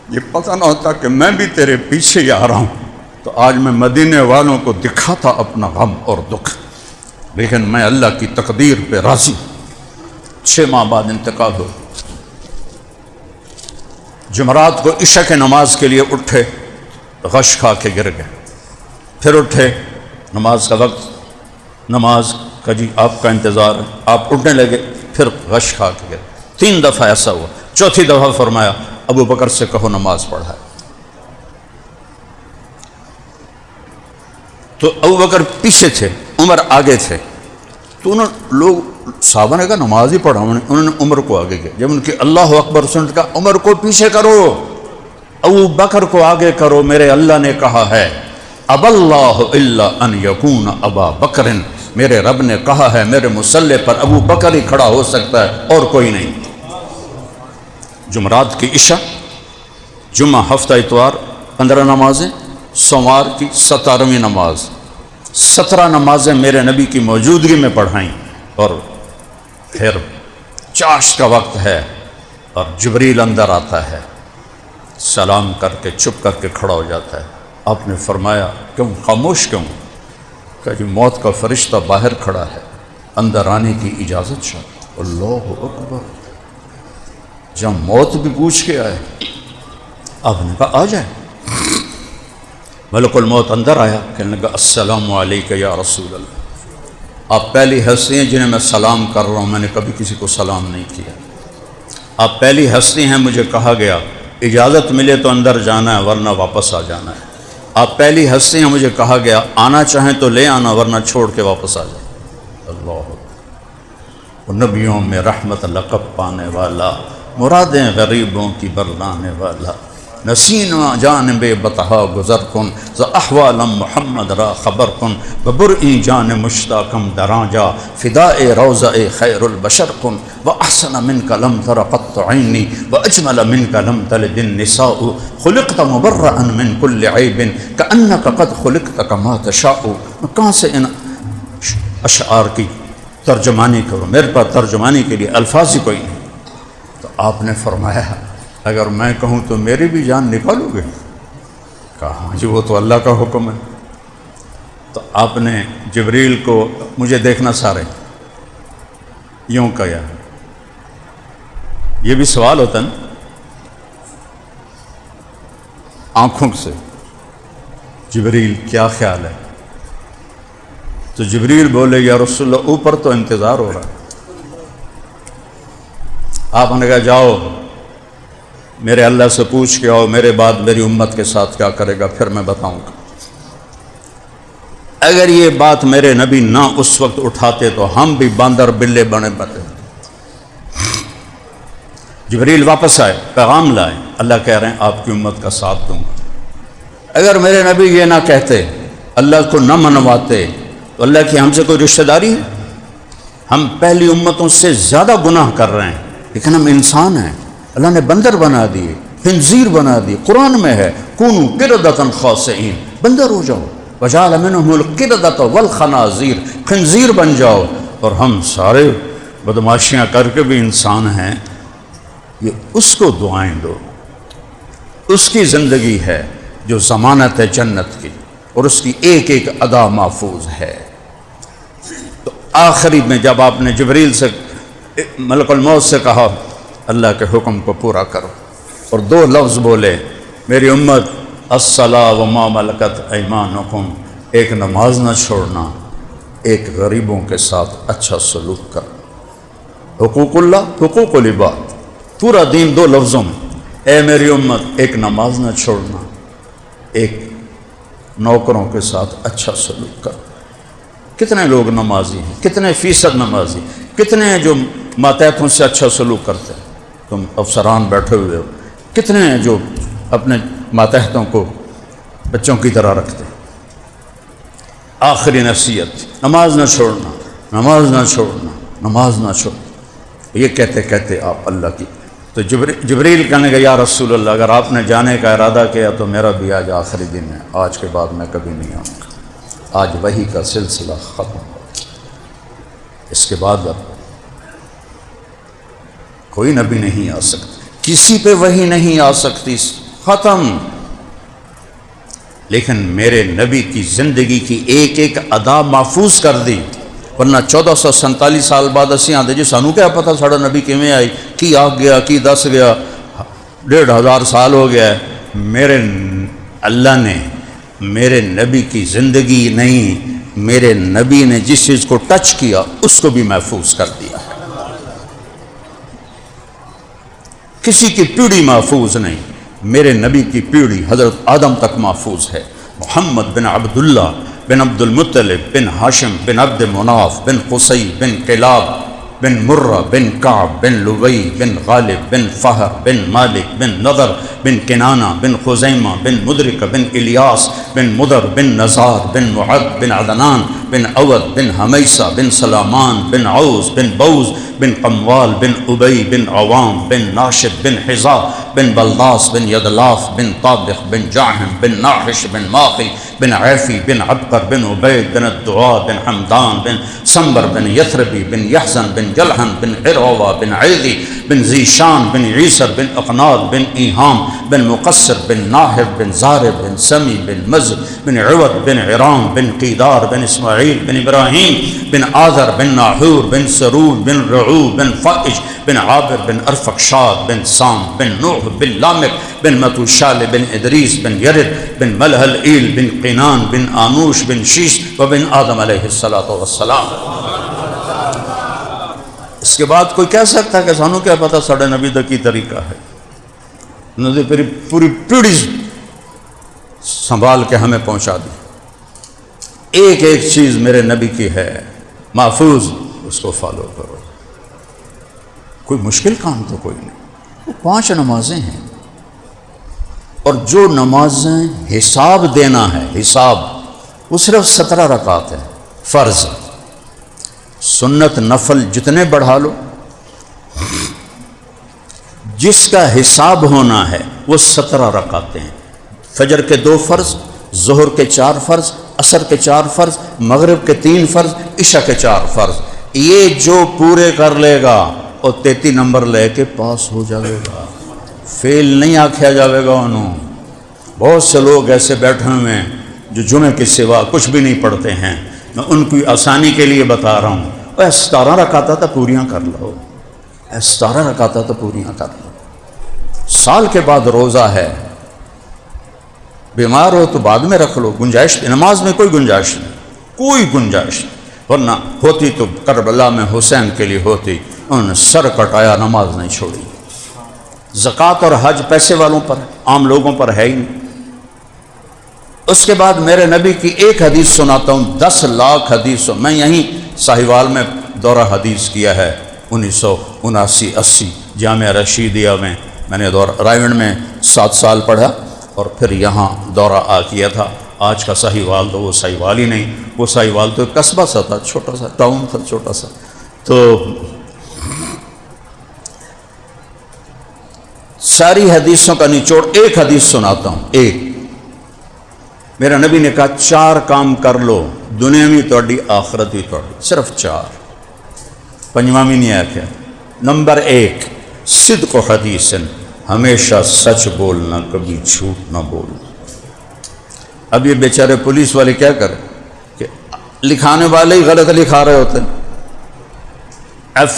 یہ پتہ نہ ہوتا کہ میں بھی تیرے پیچھے ہی آ رہا ہوں تو آج میں مدینے والوں کو دکھاتا اپنا غم اور دکھ، لیکن میں اللہ کی تقدیر پہ راضی. 6 ماہ بعد انتقال ہو. جمعرات کو عشاء کے نماز کے لیے اٹھے، غش کھا کے گر گئے. پھر اٹھے، نماز کا وقت، نماز کا جی آپ کا انتظار ہے، آپ اٹھنے لگے، پھر غش کھا کے گئے. 3 دفعہ ایسا ہوا. چوتھی دفعہ فرمایا ابو بکر سے کہو نماز پڑھائے. تو ابو بکر پیچھے تھے، عمر آگے تھے. تو لوگ صحابہ نے کہا نماز ہی پڑھا. انہوں نے عمر کو آگے کیا. جب ان کی اللہ اکبر سن کا عمر کو پیچھے کرو، ابو بکر کو آگے کرو، میرے اللہ نے کہا ہے اب اللہ الا ان یکون ابا بکر، میرے رب نے کہا ہے میرے مصلی پر ابو بکر ہی کھڑا ہو سکتا ہے اور کوئی نہیں. جمعرات کی عشاء، جمعہ ہفتہ اتوار 15 نمازیں، سوموار کی 17ویں نماز، 17 نمازیں میرے نبی کی موجودگی میں پڑھائیں. اور پھر چاشت کا وقت ہے اور جبریل اندر آتا ہے، سلام کر کے چپ کر کے کھڑا ہو جاتا ہے. آپ نے فرمایا کیوں خاموش کیوں؟ کہ جی موت کا فرشتہ باہر کھڑا ہے، اندر آنے کی اجازت چاہتا. اللہ اکبر. جب موت بھی پوچھ کے آئے، آپ نے کہا آ جائے. ملک الموت اندر آیا، کہنے لگا السلام علیکہ یا رسول اللہ. آپ پہلی ہستی ہیں جنہیں میں سلام کر رہا ہوں، میں نے کبھی کسی کو سلام نہیں کیا. آپ پہلی ہستی ہیں، مجھے کہا گیا اجازت ملے تو اندر جانا ہے ورنہ واپس آ جانا ہے. آپ پہلی ہستی ہیں، مجھے کہا گیا آنا چاہیں تو لے آنا ورنہ چھوڑ کے واپس آ جائیں. اللہ، وہ نبیوں میں رحمت لقب پانے والا، مرادیں غریبوں کی برلانے والا، نسینہ جانب بطحا گزر کن ز احوالم محمد را خبر کن ببرئی جان مشتاقم دراجا فداء روضہ خیر البشر کن و احسن منک لم تر قط عینی و اجمل منک لم تلد النساء خلقت مبرئا من کل عیب کأنک قد خلقت کما تشاء. میں کہاں سے ان اشعار کی ترجمانی کروں؟ میرے پاس ترجمانی کے لیے الفاظ ہی کوئی نہیں. تو آپ نے فرمایا اگر میں کہوں تو میری بھی جان نکالو گے؟ کہا جی وہ تو اللہ کا حکم ہے. تو آپ نے جبریل کو مجھے دیکھنا سارے یوں کہا. یہ بھی سوال ہوتا نا آنکھوں سے، جبریل کیا خیال ہے؟ تو جبریل بولے یا رسول اللہ اوپر تو انتظار ہو رہا ہے. آپ نے کہا جاؤ میرے اللہ سے پوچھ کے آؤ میرے بعد میری امت کے ساتھ کیا کرے گا، پھر میں بتاؤں گا. اگر یہ بات میرے نبی نہ اس وقت اٹھاتے تو ہم بھی باندر بلے بنے بتے. جبریل واپس آئے، پیغام لائے، اللہ کہہ رہے ہیں آپ کی امت کا ساتھ دوں گا. اگر میرے نبی یہ نہ کہتے، اللہ کو نہ منواتے، تو اللہ کی ہم سے کوئی رشتہ داری ہے؟ ہم پہلی امتوں سے زیادہ گناہ کر رہے ہیں، لیکن ہم انسان ہیں. اللہ نے بندر بنا دیے، خنزیر بنا دیے. قرآن میں ہے کونوا قردۃ خاسئین، بندر ہو جاؤ. وجعل منهم القردۃ والخنازیر، خنزیر بن جاؤ. اور ہم سارے بدماشیاں کر کے بھی انسان ہیں. یہ اس کو دعائیں دو، اس کی زندگی ہے جو ضمانت ہے جنت کی، اور اس کی ایک ایک ادا محفوظ ہے. تو آخری میں جب آپ نے جبریل سے ملک الموت سے کہا اللہ کے حکم کو پورا کرو، اور 2 لفظ بولے میری امت الصلاۃ وما ملکت ایمانکم، ایک نماز نہ چھوڑنا، ایک غریبوں کے ساتھ اچھا سلوک کرنا۔ حقوق اللہ، حقوق العباد، پورا دین دو لفظوں میں۔ اے میری امت، ایک نماز نہ چھوڑنا، ایک نوکروں کے ساتھ اچھا سلوک کرنا۔ کتنے لوگ نمازی ہیں، کتنے فیصد نمازی، کتنے جو ماتحتوں سے اچھا سلوک کرتے ہیں؟ تم افسران بیٹھے ہوئے ہو، کتنے جو اپنے ماتحتوں کو بچوں کی طرح رکھتے ہیں؟ آخری نصیحت، نماز نہ چھوڑنا، نماز نہ چھوڑنا، نماز نہ چھوڑنا۔ یہ کہتے کہتے آپ اللہ کی تو جبریل کہنے گا یا رسول اللہ، اگر آپ نے جانے کا ارادہ کیا تو میرا بھی آج آخری دن ہے، آج کے بعد میں کبھی نہیں آؤں گا۔ آج وحی کا سلسلہ ختم ہو، اس کے بعد اب کوئی نبی نہیں آ سکتا، کسی پہ وحی نہیں آ سکتی، ختم۔ لیکن میرے نبی کی زندگی کی ایک ایک ادا محفوظ کر دی، ورنہ 1447 سال بعد اسی آتے جی سانو کیا پتا ساڑا نبی کیویں آئی، کی آ گیا، کی دس گیا، 1500 سال ہو گیا ہے۔ میرے اللہ نے میرے نبی کی زندگی نہیں، میرے نبی نے جس چیز کو ٹچ کیا اس کو بھی محفوظ کر دیا۔ کسی کی پیڑھی محفوظ نہیں، میرے نبی کی پیڑھی حضرت آدم تک محفوظ ہے۔ محمد بن عبداللہ بن عبد المطلب بن ہاشم بن عبد مناف بن قصی بن کلاب بن مرہ بن کعب بن لوی بن غالب بن فہر بن مالک بن نضر بن کنانہ بن خزیمہ بن مدرک بن الیاس بن مدر بن نزار بن معد بن عدنان بن اود بن حمیسہ بن سلامان بن عوز بن بوز بن قموال بن ابی بن عوام بن ناشد بن حزا بن بلداس بن یدلاف بن طابخ بن جعہم بن ناحش بن ماقی بن عیفی بن عبقر بن عبید بن الدعاء بن حمدان بن سنبر بن یثربی بن یحزن بن جلحن بن عروہ بن عیدی بن ذیشان بن عیسر بن اقناد بن ایہام بن مقصر بن ناہب بن زارب بن سمی بن مزد بن عود بن عرام بن قیدار بن اسماعیل بن ابراہیم بن آذر بن ناحور بن سرور بن رعو بن فائج بن عابر بن ارفقشاد بن سام بن نوح بن لامک بن متوشال بن ادریس بن یرد بن ملحل ایل بن قینان بن آنوش بن شیش و بن آدم علیہ السلام۔ اس کے بعد کوئی کہہ سکتا ہے کہ سانو کیا پتا ساڑھے نبی دا کی طریقہ ہے؟ انہوں نے پوری پیڑھی سنبھال کے ہمیں پہنچا دی۔ ایک ایک چیز میرے نبی کی ہے محفوظ، اس کو فالو کرو۔ کوئی مشکل کام تو کوئی نہیں، وہ 5 نمازیں ہیں، اور جو نمازیں حساب دینا ہے، حساب وہ صرف 17 رکعات ہے، فرض۔ سنت نفل جتنے بڑھا لو، جس کا حساب ہونا ہے وہ 17 رکعتیں ہیں۔ فجر کے 2 فرض، ظہر کے 4 فرض، عصر کے 4 فرض، مغرب کے 3 فرض، عشاء کے 4 فرض۔ یہ جو پورے کر لے گا اور 33 نمبر لے کے پاس ہو جائے گا، فیل نہیں آکھیا جاوے گا انہوں۔ بہت سے لوگ ایسے بیٹھے ہوئے ہیں جو جمعے کے سوا کچھ بھی نہیں پڑھتے ہیں، میں ان کی آسانی کے لیے بتا رہا ہوں، 17 رکعتیں تو پوریاں کر لو، 17 رکعتیں تو پوریاں کر لو۔ سال کے بعد روزہ ہے، بیمار ہو تو بعد میں رکھ لو، گنجائش نماز میں کوئی گنجائش نہیں، کوئی گنجائش نہیں، ورنہ ہوتی تو کربلا میں حسین کے لیے ہوتی، انہوں نے سر کٹایا، نماز نہیں چھوڑی۔ زکوٰۃ اور حج پیسے والوں پر، عام لوگوں پر ہے ہی نہیں۔ اس کے بعد میرے نبی کی ایک حدیث سناتا ہوں، 10 لاکھ حدیثوں، میں یہیں ساہیوال میں دورہ حدیث کیا ہے 1979-80 جامعہ رشیدیہ میں نے دورہ رائیونڈ میں 7 سال پڑھا، اور پھر یہاں دورہ کیا تھا۔ آج کا ساہیوال تو وہ ساہیوال ہی نہیں، وہ ساہیوال تو ایک قصبہ سا تھا، چھوٹا سا ٹاؤن تھا، چھوٹا سا۔ تو ساری حدیثوں کا نچوڑ ایک حدیث سناتا ہوں، ایک۔ میرا نبی نے کہا 4 کام کر لو، دنیا بھی توڑی آخرت بھی توڑی، صرف 4، 5واں بھی نہیں آیا۔ نمبر 1 صدق و حدیث، ہمیشہ سچ بولنا، کبھی جھوٹ نہ بولنا۔ اب یہ بیچارے پولیس والے کیا کریں کہ لکھانے والے ہی غلط لکھا رہے ہوتے ہیں،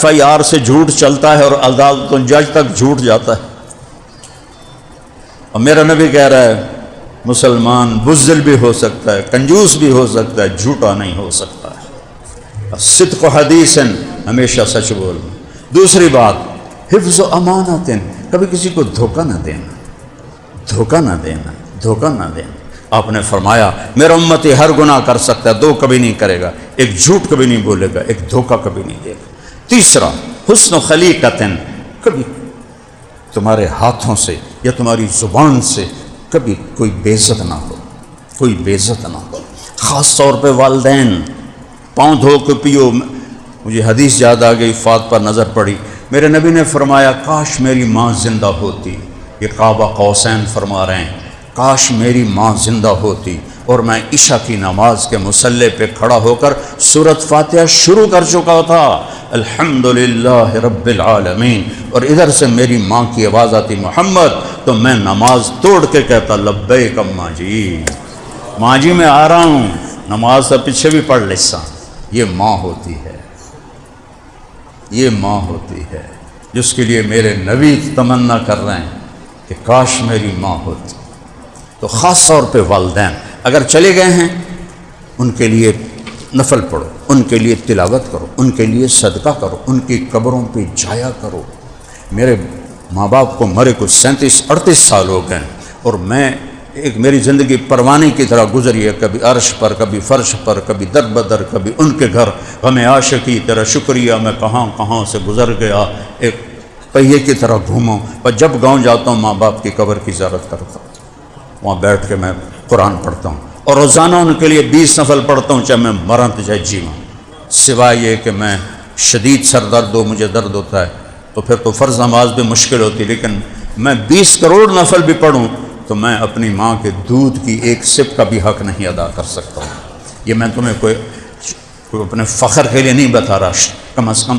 FIR سے جھوٹ چلتا ہے اور عدالتوں جج تک جھوٹ جاتا ہے۔ اور میرا نبی کہہ رہا ہے مسلمان بزدل بھی ہو سکتا ہے، کنجوس بھی ہو سکتا ہے، جھوٹا نہیں ہو سکتا ہے۔ صدق و حدیث، ہمیشہ سچ بولنا۔ دوسری بات، حفظ و امانت، کبھی کسی کو دھوکہ نہ دینا، دھوکہ نہ دینا، دھوکہ نہ دینا۔ آپ نے فرمایا میرا امتی ہر گناہ کر سکتا ہے، دو کبھی نہیں کرے گا، ایک جھوٹ کبھی نہیں بولے گا، ایک دھوکہ کبھی نہیں دے گا۔ تیسرا، حسن و خلیقت، کبھی تمہارے ہاتھوں سے یا تمہاری زبان سے کبھی کوئی بے عزت نہ ہو، کوئی بے عزت نہ ہو۔ خاص طور پہ والدین، پاؤں دھو کے پیو۔ مجھے حدیث یاد آ گئی، فات پر نظر پڑی، میرے نبی نے فرمایا کاش میری ماں زندہ ہوتی، یہ قاب قوسین فرما رہے ہیں، کاش میری ماں زندہ ہوتی اور میں عشاء کی نماز کے مصلی پہ کھڑا ہو کر سورۃ فاتحہ شروع کر چکا تھا، الحمدللہ رب العالمین، اور ادھر سے میری ماں کی آواز آتی محمد، تو میں نماز توڑ کے کہتا لبیک اماں جی، ماں جی میں آ رہا ہوں، نماز سے پیچھے بھی پڑھ لیسا۔ یہ ماں ہوتی ہے، یہ ماں ہوتی ہے جس کے لیے میرے نبی تمنا کر رہے ہیں کہ کاش میری ماں ہوتی۔ تو خاص طور پہ والدین اگر چلے گئے ہیں، ان کے لیے نفل پڑھو، ان کے لیے تلاوت کرو، ان کے لیے صدقہ کرو، ان کی قبروں پہ جایا کرو۔ میرے ماں باپ کو مرے کو 37-38 سال ہو گئے، اور میں ایک میری زندگی پروانی کی طرح گزری ہے، کبھی عرش پر، کبھی فرش پر، کبھی در بدر، کبھی ان کے گھر، غم عاشقی تیرا شکریہ میں کہاں کہاں سے گزر گیا، ایک پہیے کی طرح گھوموں۔ پر جب گاؤں جاتا ہوں ماں باپ کی قبر کی زیارت کرتا ہوں، وہاں بیٹھ کے میں قرآن پڑھتا ہوں، اور روزانہ ان کے لیے 20 نفل پڑھتا ہوں، چاہے میں مراں تو چاہے جیواں، سوائے یہ کہ میں شدید سر درد ہو، مجھے درد ہوتا ہے تو پھر تو فرض نماز بھی مشکل ہوتی، لیکن میں 20 کروڑ نفل بھی پڑھوں تو میں اپنی ماں کے دودھ کی ایک سپ کا بھی حق نہیں ادا کر سکتا ہوں۔ یہ میں تمہیں کوئی اپنے فخر کے لیے نہیں بتا رہا، کم از کم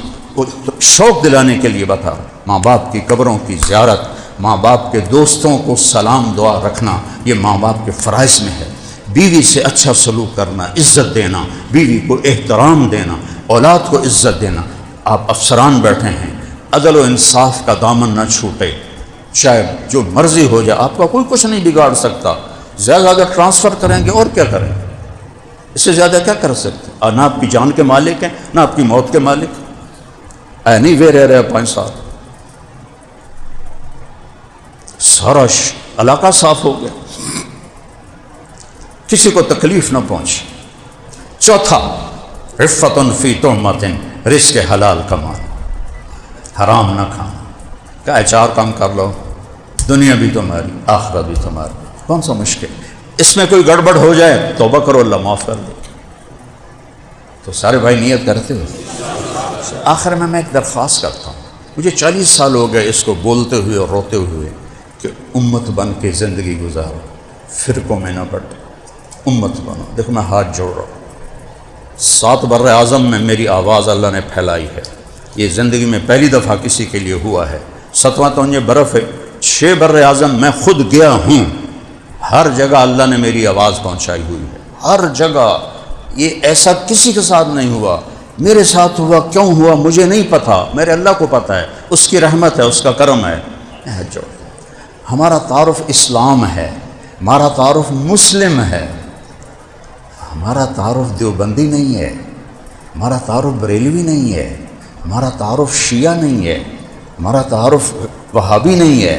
شوق دلانے کے لیے بتا رہا۔ ماں باپ کی قبروں کی زیارت، ماں باپ کے دوستوں کو سلام دعا رکھنا، یہ ماں باپ کے فرائض میں ہے۔ بیوی سے اچھا سلوک کرنا، عزت دینا، بیوی کو احترام دینا، اولاد کو عزت دینا۔ آپ افسران بیٹھے ہیں، عدل و انصاف کا دامن نہ چھوٹے، چاہے جو مرضی ہو جائے، آپ کا کوئی کچھ نہیں بگاڑ سکتا۔ زیادہ زیادہ ٹرانسفر کریں گے اور کیا کریں، اس سے زیادہ کیا کر سکتے؟ نہ آپ کی جان کے مالک ہیں، نہ آپ کی موت کے مالک۔ اے نہیں وے رہ رہے 5 سال، سارا علاقہ صاف ہو گیا، کسی کو تکلیف نہ پہنچے۔ چوتھا، عفت فی تہمت، رزق حلال کمانا، حرام نہ کھانا۔ کیا 4 کام کر لو، دنیا بھی تمہاری، آخرت بھی تمہاری، کون سا مشکل؟ اس میں کوئی گڑبڑ ہو جائے توبہ کرو، اللہ معاف کر دے۔ تو سارے بھائی نیت کرتے ہو؟ آخر میں ایک درخواست کرتا ہوں، مجھے 40 سال ہو گئے اس کو بولتے ہوئے اور روتے ہوئے کہ امت بن کے زندگی گزارو، فرقوں میں نہ بٹو، امت بنو۔ دیکھو میں ہاتھ جوڑ رہا ہوں، 7 بر اعظم میں میری آواز اللہ نے پھیلائی ہے، یہ زندگی میں پہلی دفعہ کسی کے لیے ہوا ہے۔ 7واں تو یہ برف ہے، 6 بر اعظم میں خود گیا ہوں، ہر جگہ اللہ نے میری آواز پہنچائی ہوئی ہے، ہر جگہ۔ یہ ایسا کسی کے ساتھ نہیں ہوا، میرے ساتھ ہوا۔ کیوں ہوا مجھے نہیں پتا، میرے اللہ کو پتا ہے، اس کی رحمت ہے، اس کا کرم ہے۔ جو ہمارا تعارف اسلام ہے، ہمارا تعارف مسلم ہے، ہمارا تعارف دیوبندی نہیں ہے، ہمارا تعارف بریلوی نہیں ہے، ہمارا تعارف شیعہ نہیں ہے، ہمارا تعارف وہابی نہیں ہے،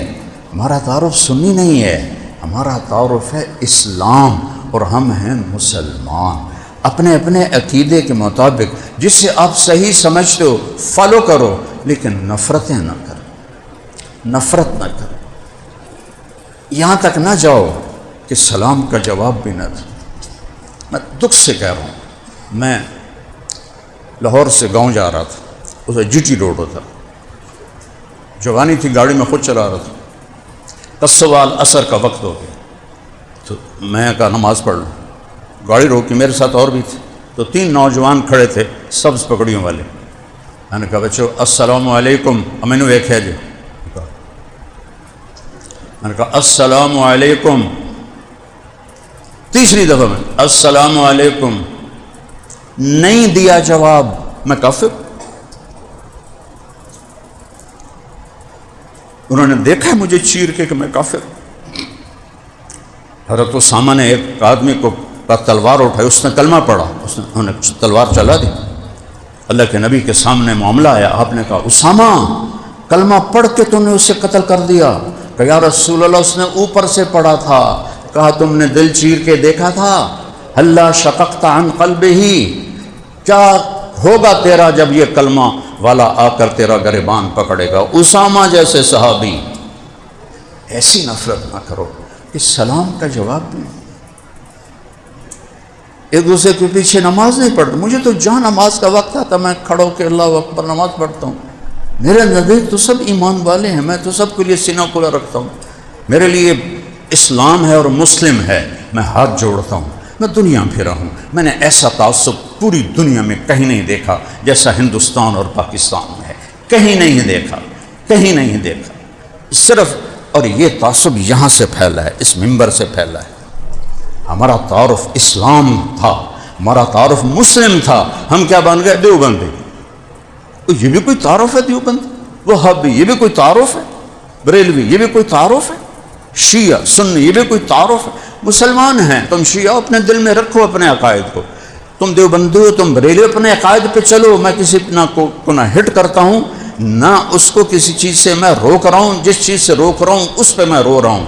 ہمارا تعارف سنی نہیں ہے، ہمارا تعارف ہے اسلام، اور ہم ہیں مسلمان۔ اپنے اپنے عقیدے کے مطابق جسے آپ صحیح سمجھتے ہو فالو کرو، لیکن نفرتیں نہ کرو، نفرت نہ کرو۔ یہاں تک نہ جاؤ کہ سلام کا جواب بھی نہ دو۔ میں دکھ سے کہہ رہا ہوں، میں لاہور سے گاؤں جا رہا تھا، اسے جی ٹی روڈ ہوتا، جوانی تھی، گاڑی میں خود چلا رہا تھا، سوال عصر کا وقت ہو گیا، تو میں کہا نماز پڑھ لوں، گاڑی روکی، میرے ساتھ اور بھی تھے، تو 3 نوجوان کھڑے تھے سبز پگڑیوں والے۔ میں نے کہا بچو السلام علیکم، میں نے ویکھیا جی، میں نے کہا السلام علیکم، تیسری دفعہ میں السلام علیکم، نہیں دیا جواب، میں کافر۔ انہوں نے دیکھا مجھے چیر کے کہ میں کافر۔ حضرت اسامہ نے ایک آدمی کو تلوار اٹھائی، اس نے کلمہ پڑھا، انہوں نے تلوار چلا دی۔ اللہ کے نبی کے سامنے معاملہ آیا، آپ نے کہا اسامہ کلمہ پڑھ کے تم نے اسے قتل کر دیا۔ کہ یا رسول اللہ اس نے اوپر سے پڑھا تھا۔ کہا تم نے دل چیر کے دیکھا تھا؟ اللہ شققت عن قلبہ، کیا ہوگا تیرا جب یہ کلمہ والا آ کر تیرا گریبان پکڑے گا؟ اسامہ جیسے صحابی۔ ایسی نفرت نہ کرو کہ سلام کا جواب دیں، ایک دوسرے کے پیچھے نماز نہیں پڑھتے۔ مجھے تو جہاں نماز کا وقت آتا میں کھڑا ہو کے اللہ اکبر نماز پڑھتا ہوں۔ میرے نزدیک تو سب ایمان والے ہیں، میں تو سب کے لیے سینہ کھلا رکھتا ہوں۔ میرے لیے اسلام ہے اور مسلم ہے، میں ہاتھ جوڑتا ہوں۔ میں دنیا پھرا ہوں، میں نے ایسا تعصب پوری دنیا میں کہیں نہیں دیکھا جیسا ہندوستان اور پاکستان میں ہے، کہیں نہیں دیکھا، کہیں نہیں دیکھا۔ صرف اور یہ تعصب یہاں سے پھیلا ہے، اس منبر سے پھیلا ہے۔ ہمارا تعارف اسلام تھا، ہمارا تعارف مسلم تھا، ہم کیا بن گئے؟ دیوبندی۔ یہ بھی کوئی تعارف ہے؟ دیوبندی، وہابی یہ بھی کوئی تعارف ہے؟ بریلوی یہ بھی کوئی تعارف ہے؟ شیعہ سنی یہ بھی کوئی تعارف ہے؟ مسلمان ہیں، تم شیعہ اپنے دل میں رکھو اپنے عقائد کو، تم دیوبندی ہو، تم بریلوی، اپنے عقائد پہ چلو۔ میں کسی کو نہ ہٹ کرتا ہوں، نہ اس کو کسی چیز سے میں روک رہا ہوں، جس چیز سے روک رہا ہوں اس پہ میں رو رہا ہوں۔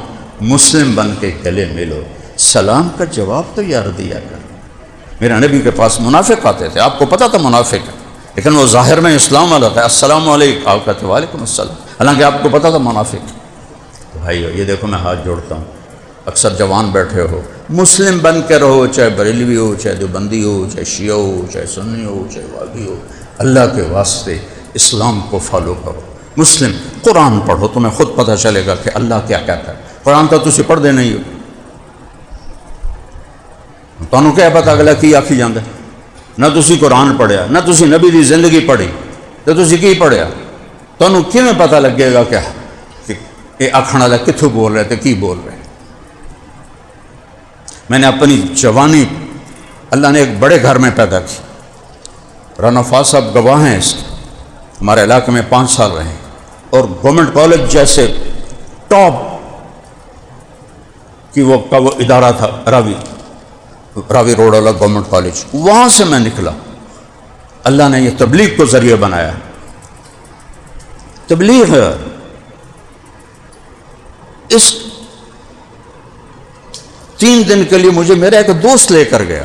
مسلم بن کے گلے ملو، سلام کا جواب تو یار دیا کر۔ میرے نبی کے پاس منافق آتے تھے، آپ کو پتا تھا منافق ہے، لیکن وہ ظاہر میں اسلام والا تھا، السلام علیکم، آپ کہتے وعلیکم السلام، حالانکہ آپ کو پتا تھا منافق۔ بھائیو یہ دیکھو میں ہاتھ جوڑتا ہوں، اکثر جوان بیٹھے ہو، مسلم بن کے رہو، چاہے بریلوی ہو، چاہے دیوبندی ہو، چاہے شیعہ ہو، چاہے سنی ہو، چاہے وہابی ہو، اللہ کے واسطے اسلام کو فالو کرو۔ مسلم قرآن پڑھو، تمہیں خود پتہ چلے گا کہ اللہ کیا کہتا ہے۔ قرآن تو تسی پڑھ دے نہیں ہو، تانوں کیا پتہ اگلا کی آکھی جاندے؟ نہ تسی قرآن پڑھیا، نہ تسی نبی دی زندگی پڑھی، تو تسی کی پڑھیا؟ تانوں کیویں پتہ لگے گا کہ یہ آکھن والا کتھوں بول رہے تھے، کی بول رہے؟ میں نے اپنی جوانی اللہ نے ایک بڑے گھر میں پیدا کی، رانا فاضل صاحب گواہ ہیں اس کے، ہمارے علاقے میں 5 سال رہے، اور گورنمنٹ کالج جیسے ٹاپ کی وہ ادارہ تھا، راوی روڈ والا گورنمنٹ کالج، وہاں سے میں نکلا۔ اللہ نے یہ تبلیغ کو ذریعہ بنایا، تبلیغ ہے۔ اس 3 دن کے لیے مجھے میرا ایک دوست لے کر گیا،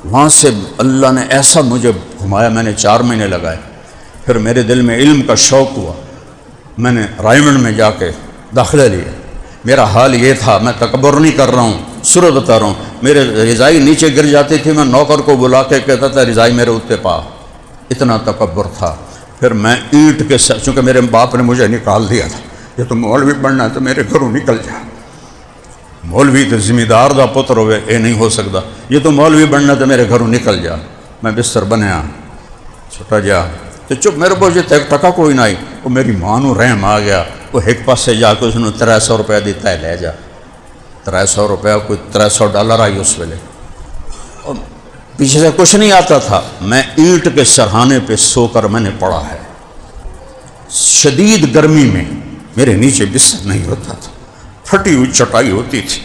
وہاں سے اللہ نے ایسا مجھے گھمایا، میں نے 4 مہینے لگائے۔ پھر میرے دل میں علم کا شوق ہوا، میں نے رائمنڈ میں جا کے داخلہ لیا۔ میرا حال یہ تھا، میں تکبر نہیں کر رہا ہوں، سر بتا رہا ہوں، میرے رضائی نیچے گر جاتی تھی، میں نوکر کو بلا کے کہتا تھا رضائی میرے اوتے پا، اتنا تکبر تھا۔ پھر میں اینٹ کے ساتھ، چونکہ میرے باپ نے مجھے نکال دیا تھا، یہ تو مولوی بننا ہے تو میرے گھروں نکل جا، مولوی تو ذمہ دار دا پتر ہوئے، یہ نہیں ہو سکتا، یہ تو مولوی بننا تو میرے گھروں نکل جا۔ میں بستر بنیا، چھوٹا جا تو چپ، میرے کو یہ ٹکا کوئی نہ آئی، وہ میری ماں نو رحم آ گیا، وہ ایک پاسے جا کے اس نے 300 روپیہ دیتا ہے، لے جا 300 روپیہ، کوئی $300 آئی اس ویلے، اور پیچھے سے کچھ نہیں آتا تھا۔ میں اینٹ کے سرہانے پہ سو کر میں نے پڑھا ہے، شدید گرمی میں میرے نیچے بستر نہیں ہوتا تھا، پھٹی ہوئی چٹائی ہوتی تھی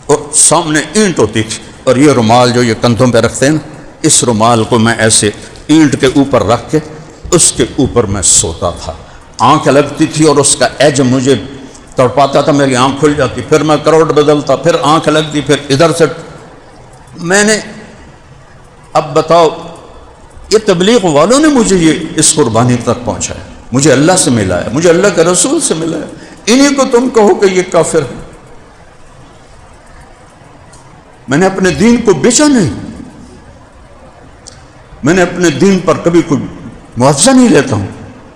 اور سامنے اینٹ ہوتی تھی، اور یہ رومال جو یہ کندھوں پہ رکھتے ہیں نا، اس رومال کو میں ایسے اینٹ کے اوپر رکھ کے اس کے اوپر میں سوتا تھا۔ آنکھ لگتی تھی اور اس کا ایج مجھے تڑپاتا تھا، میری آنکھ کھل جاتی، پھر میں کروٹ بدلتا، پھر آنکھ لگتی، پھر ادھر سے۔ میں نے اب بتاؤ، یہ تبلیغ والوں نے مجھے یہ اس قربانی تک پہنچایا، مجھے اللہ سے ملا ہے، مجھے اللہ کے رسول سے ملا ہے، انہی کو تم کہو کہ یہ کافر ہے۔ میں نے اپنے دین کو بیچا نہیں، میں نے اپنے دین پر کبھی کوئی معاوضہ نہیں لیتا ہوں،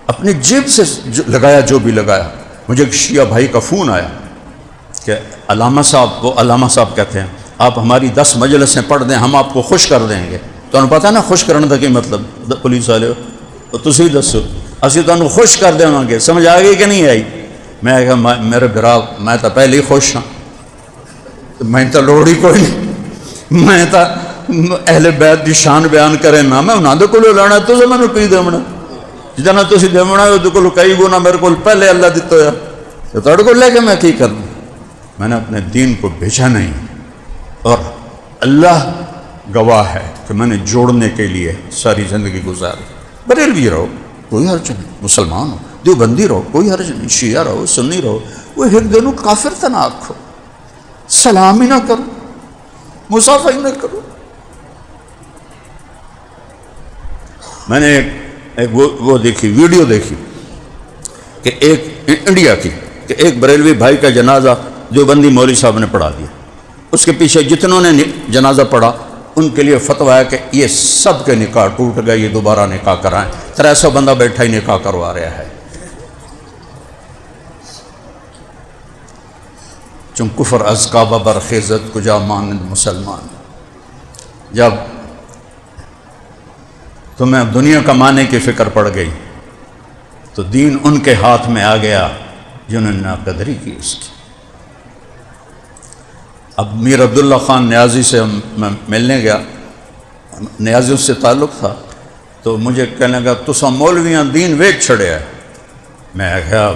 اپنی جیب سے لگایا جو بھی لگایا۔ مجھے ایک شیعہ بھائی کا فون آیا کہ علامہ صاحب، وہ علامہ صاحب کہتے ہیں، آپ ہماری 10 مجلسیں پڑھ دیں، ہم آپ کو خوش کر دیں گے۔ تو انہوں پتا نا خوش کرنے کا کی مطلب، پولیس والے ہو تو تھی دسو، اسی تو خوش کر دیں گے، سمجھ آ گئی کہ نہیں آئی؟ میں کہا میرے برا، میں تو پہلے ہی خوش ہاں، میں تو لوڑ ہی کوئی نہیں، میں تو اہل بیت دی شان بیان کرے نا، میں انہاں دے کولوں لینا تو میں نے کی دیونا، جتنا تسی دیونا ہے وہ کئی گنا میرے کو پہلے اللہ دیتا ہے، تو تھوڑے کو لے کے میں کی کروں؟ میں نے اپنے دین کو بھیجا نہیں، اور اللہ گواہ ہے کہ میں نے جوڑنے کے لیے ساری زندگی گزاری۔ بریلوی رہو کوئی حرج نہیں، مسلمان ہو، دیوبندی رہو کوئی حرج نہیں، شیعہ رہو سنی رہو، وہ ایک دنوں کافر تھا نہ آکھو، سلام ہی نہ کرو، مصافحہ ہی نہ کرو۔ میں نے ایک وہ دیکھی ویڈیو دیکھی کہ ایک انڈیا کی کہ ایک بریلوی بھائی کا جنازہ دیوبندی مولوی صاحب نے پڑھا دیا، اس کے پیچھے جتنوں نے جنازہ پڑھا ان کے لیے فتویٰ ہے کہ یہ سب کے نکاح ٹوٹ گئے، یہ دوبارہ نکاح کرائیں۔ 300 بندہ بیٹھا ہی نکاح کروا رہا ہے۔ چون کفر از کعبہ برخیزت کجا مانند مسلمان۔ جب تمہیں دنیا کمانے کی فکر پڑ گئی تو دین ان کے ہاتھ میں آ گیا جنہوں نے ناقدری کی اس کی۔ اب میر عبداللہ خان نیازی سے میں ملنے گیا، نیازیوں سے تعلق تھا، تو مجھے کہنے لگا تساں مولویاں دین ویچ چھڑے ہے۔ میں کہا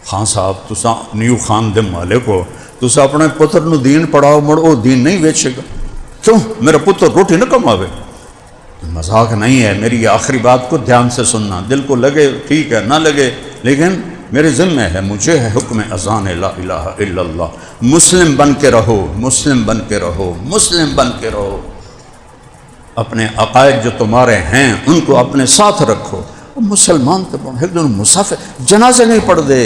خان صاحب تساں نیو خان دے مالک ہو، تساں اپنے پتر نو دین پڑھاؤ مڑ او دین نہیں ویچے گا؟ کیوں؟ میرا پتر روٹی نہ کماوے۔ مذاق نہیں ہے، میری آخری بات کو دھیان سے سننا، دل کو لگے ٹھیک ہے نہ لگے، لیکن میرے ذمہ ہے، مجھے ہے حکم اذان لا الہ الا اللہ۔ مسلم بن کے رہو، مسلم بن کے رہو، مسلم بن کے رہو۔ اپنے عقائد جو تمہارے ہیں ان کو اپنے ساتھ رکھو۔ مسلمان تو ایک دن مسافر جنازے نہیں پڑھ دے۔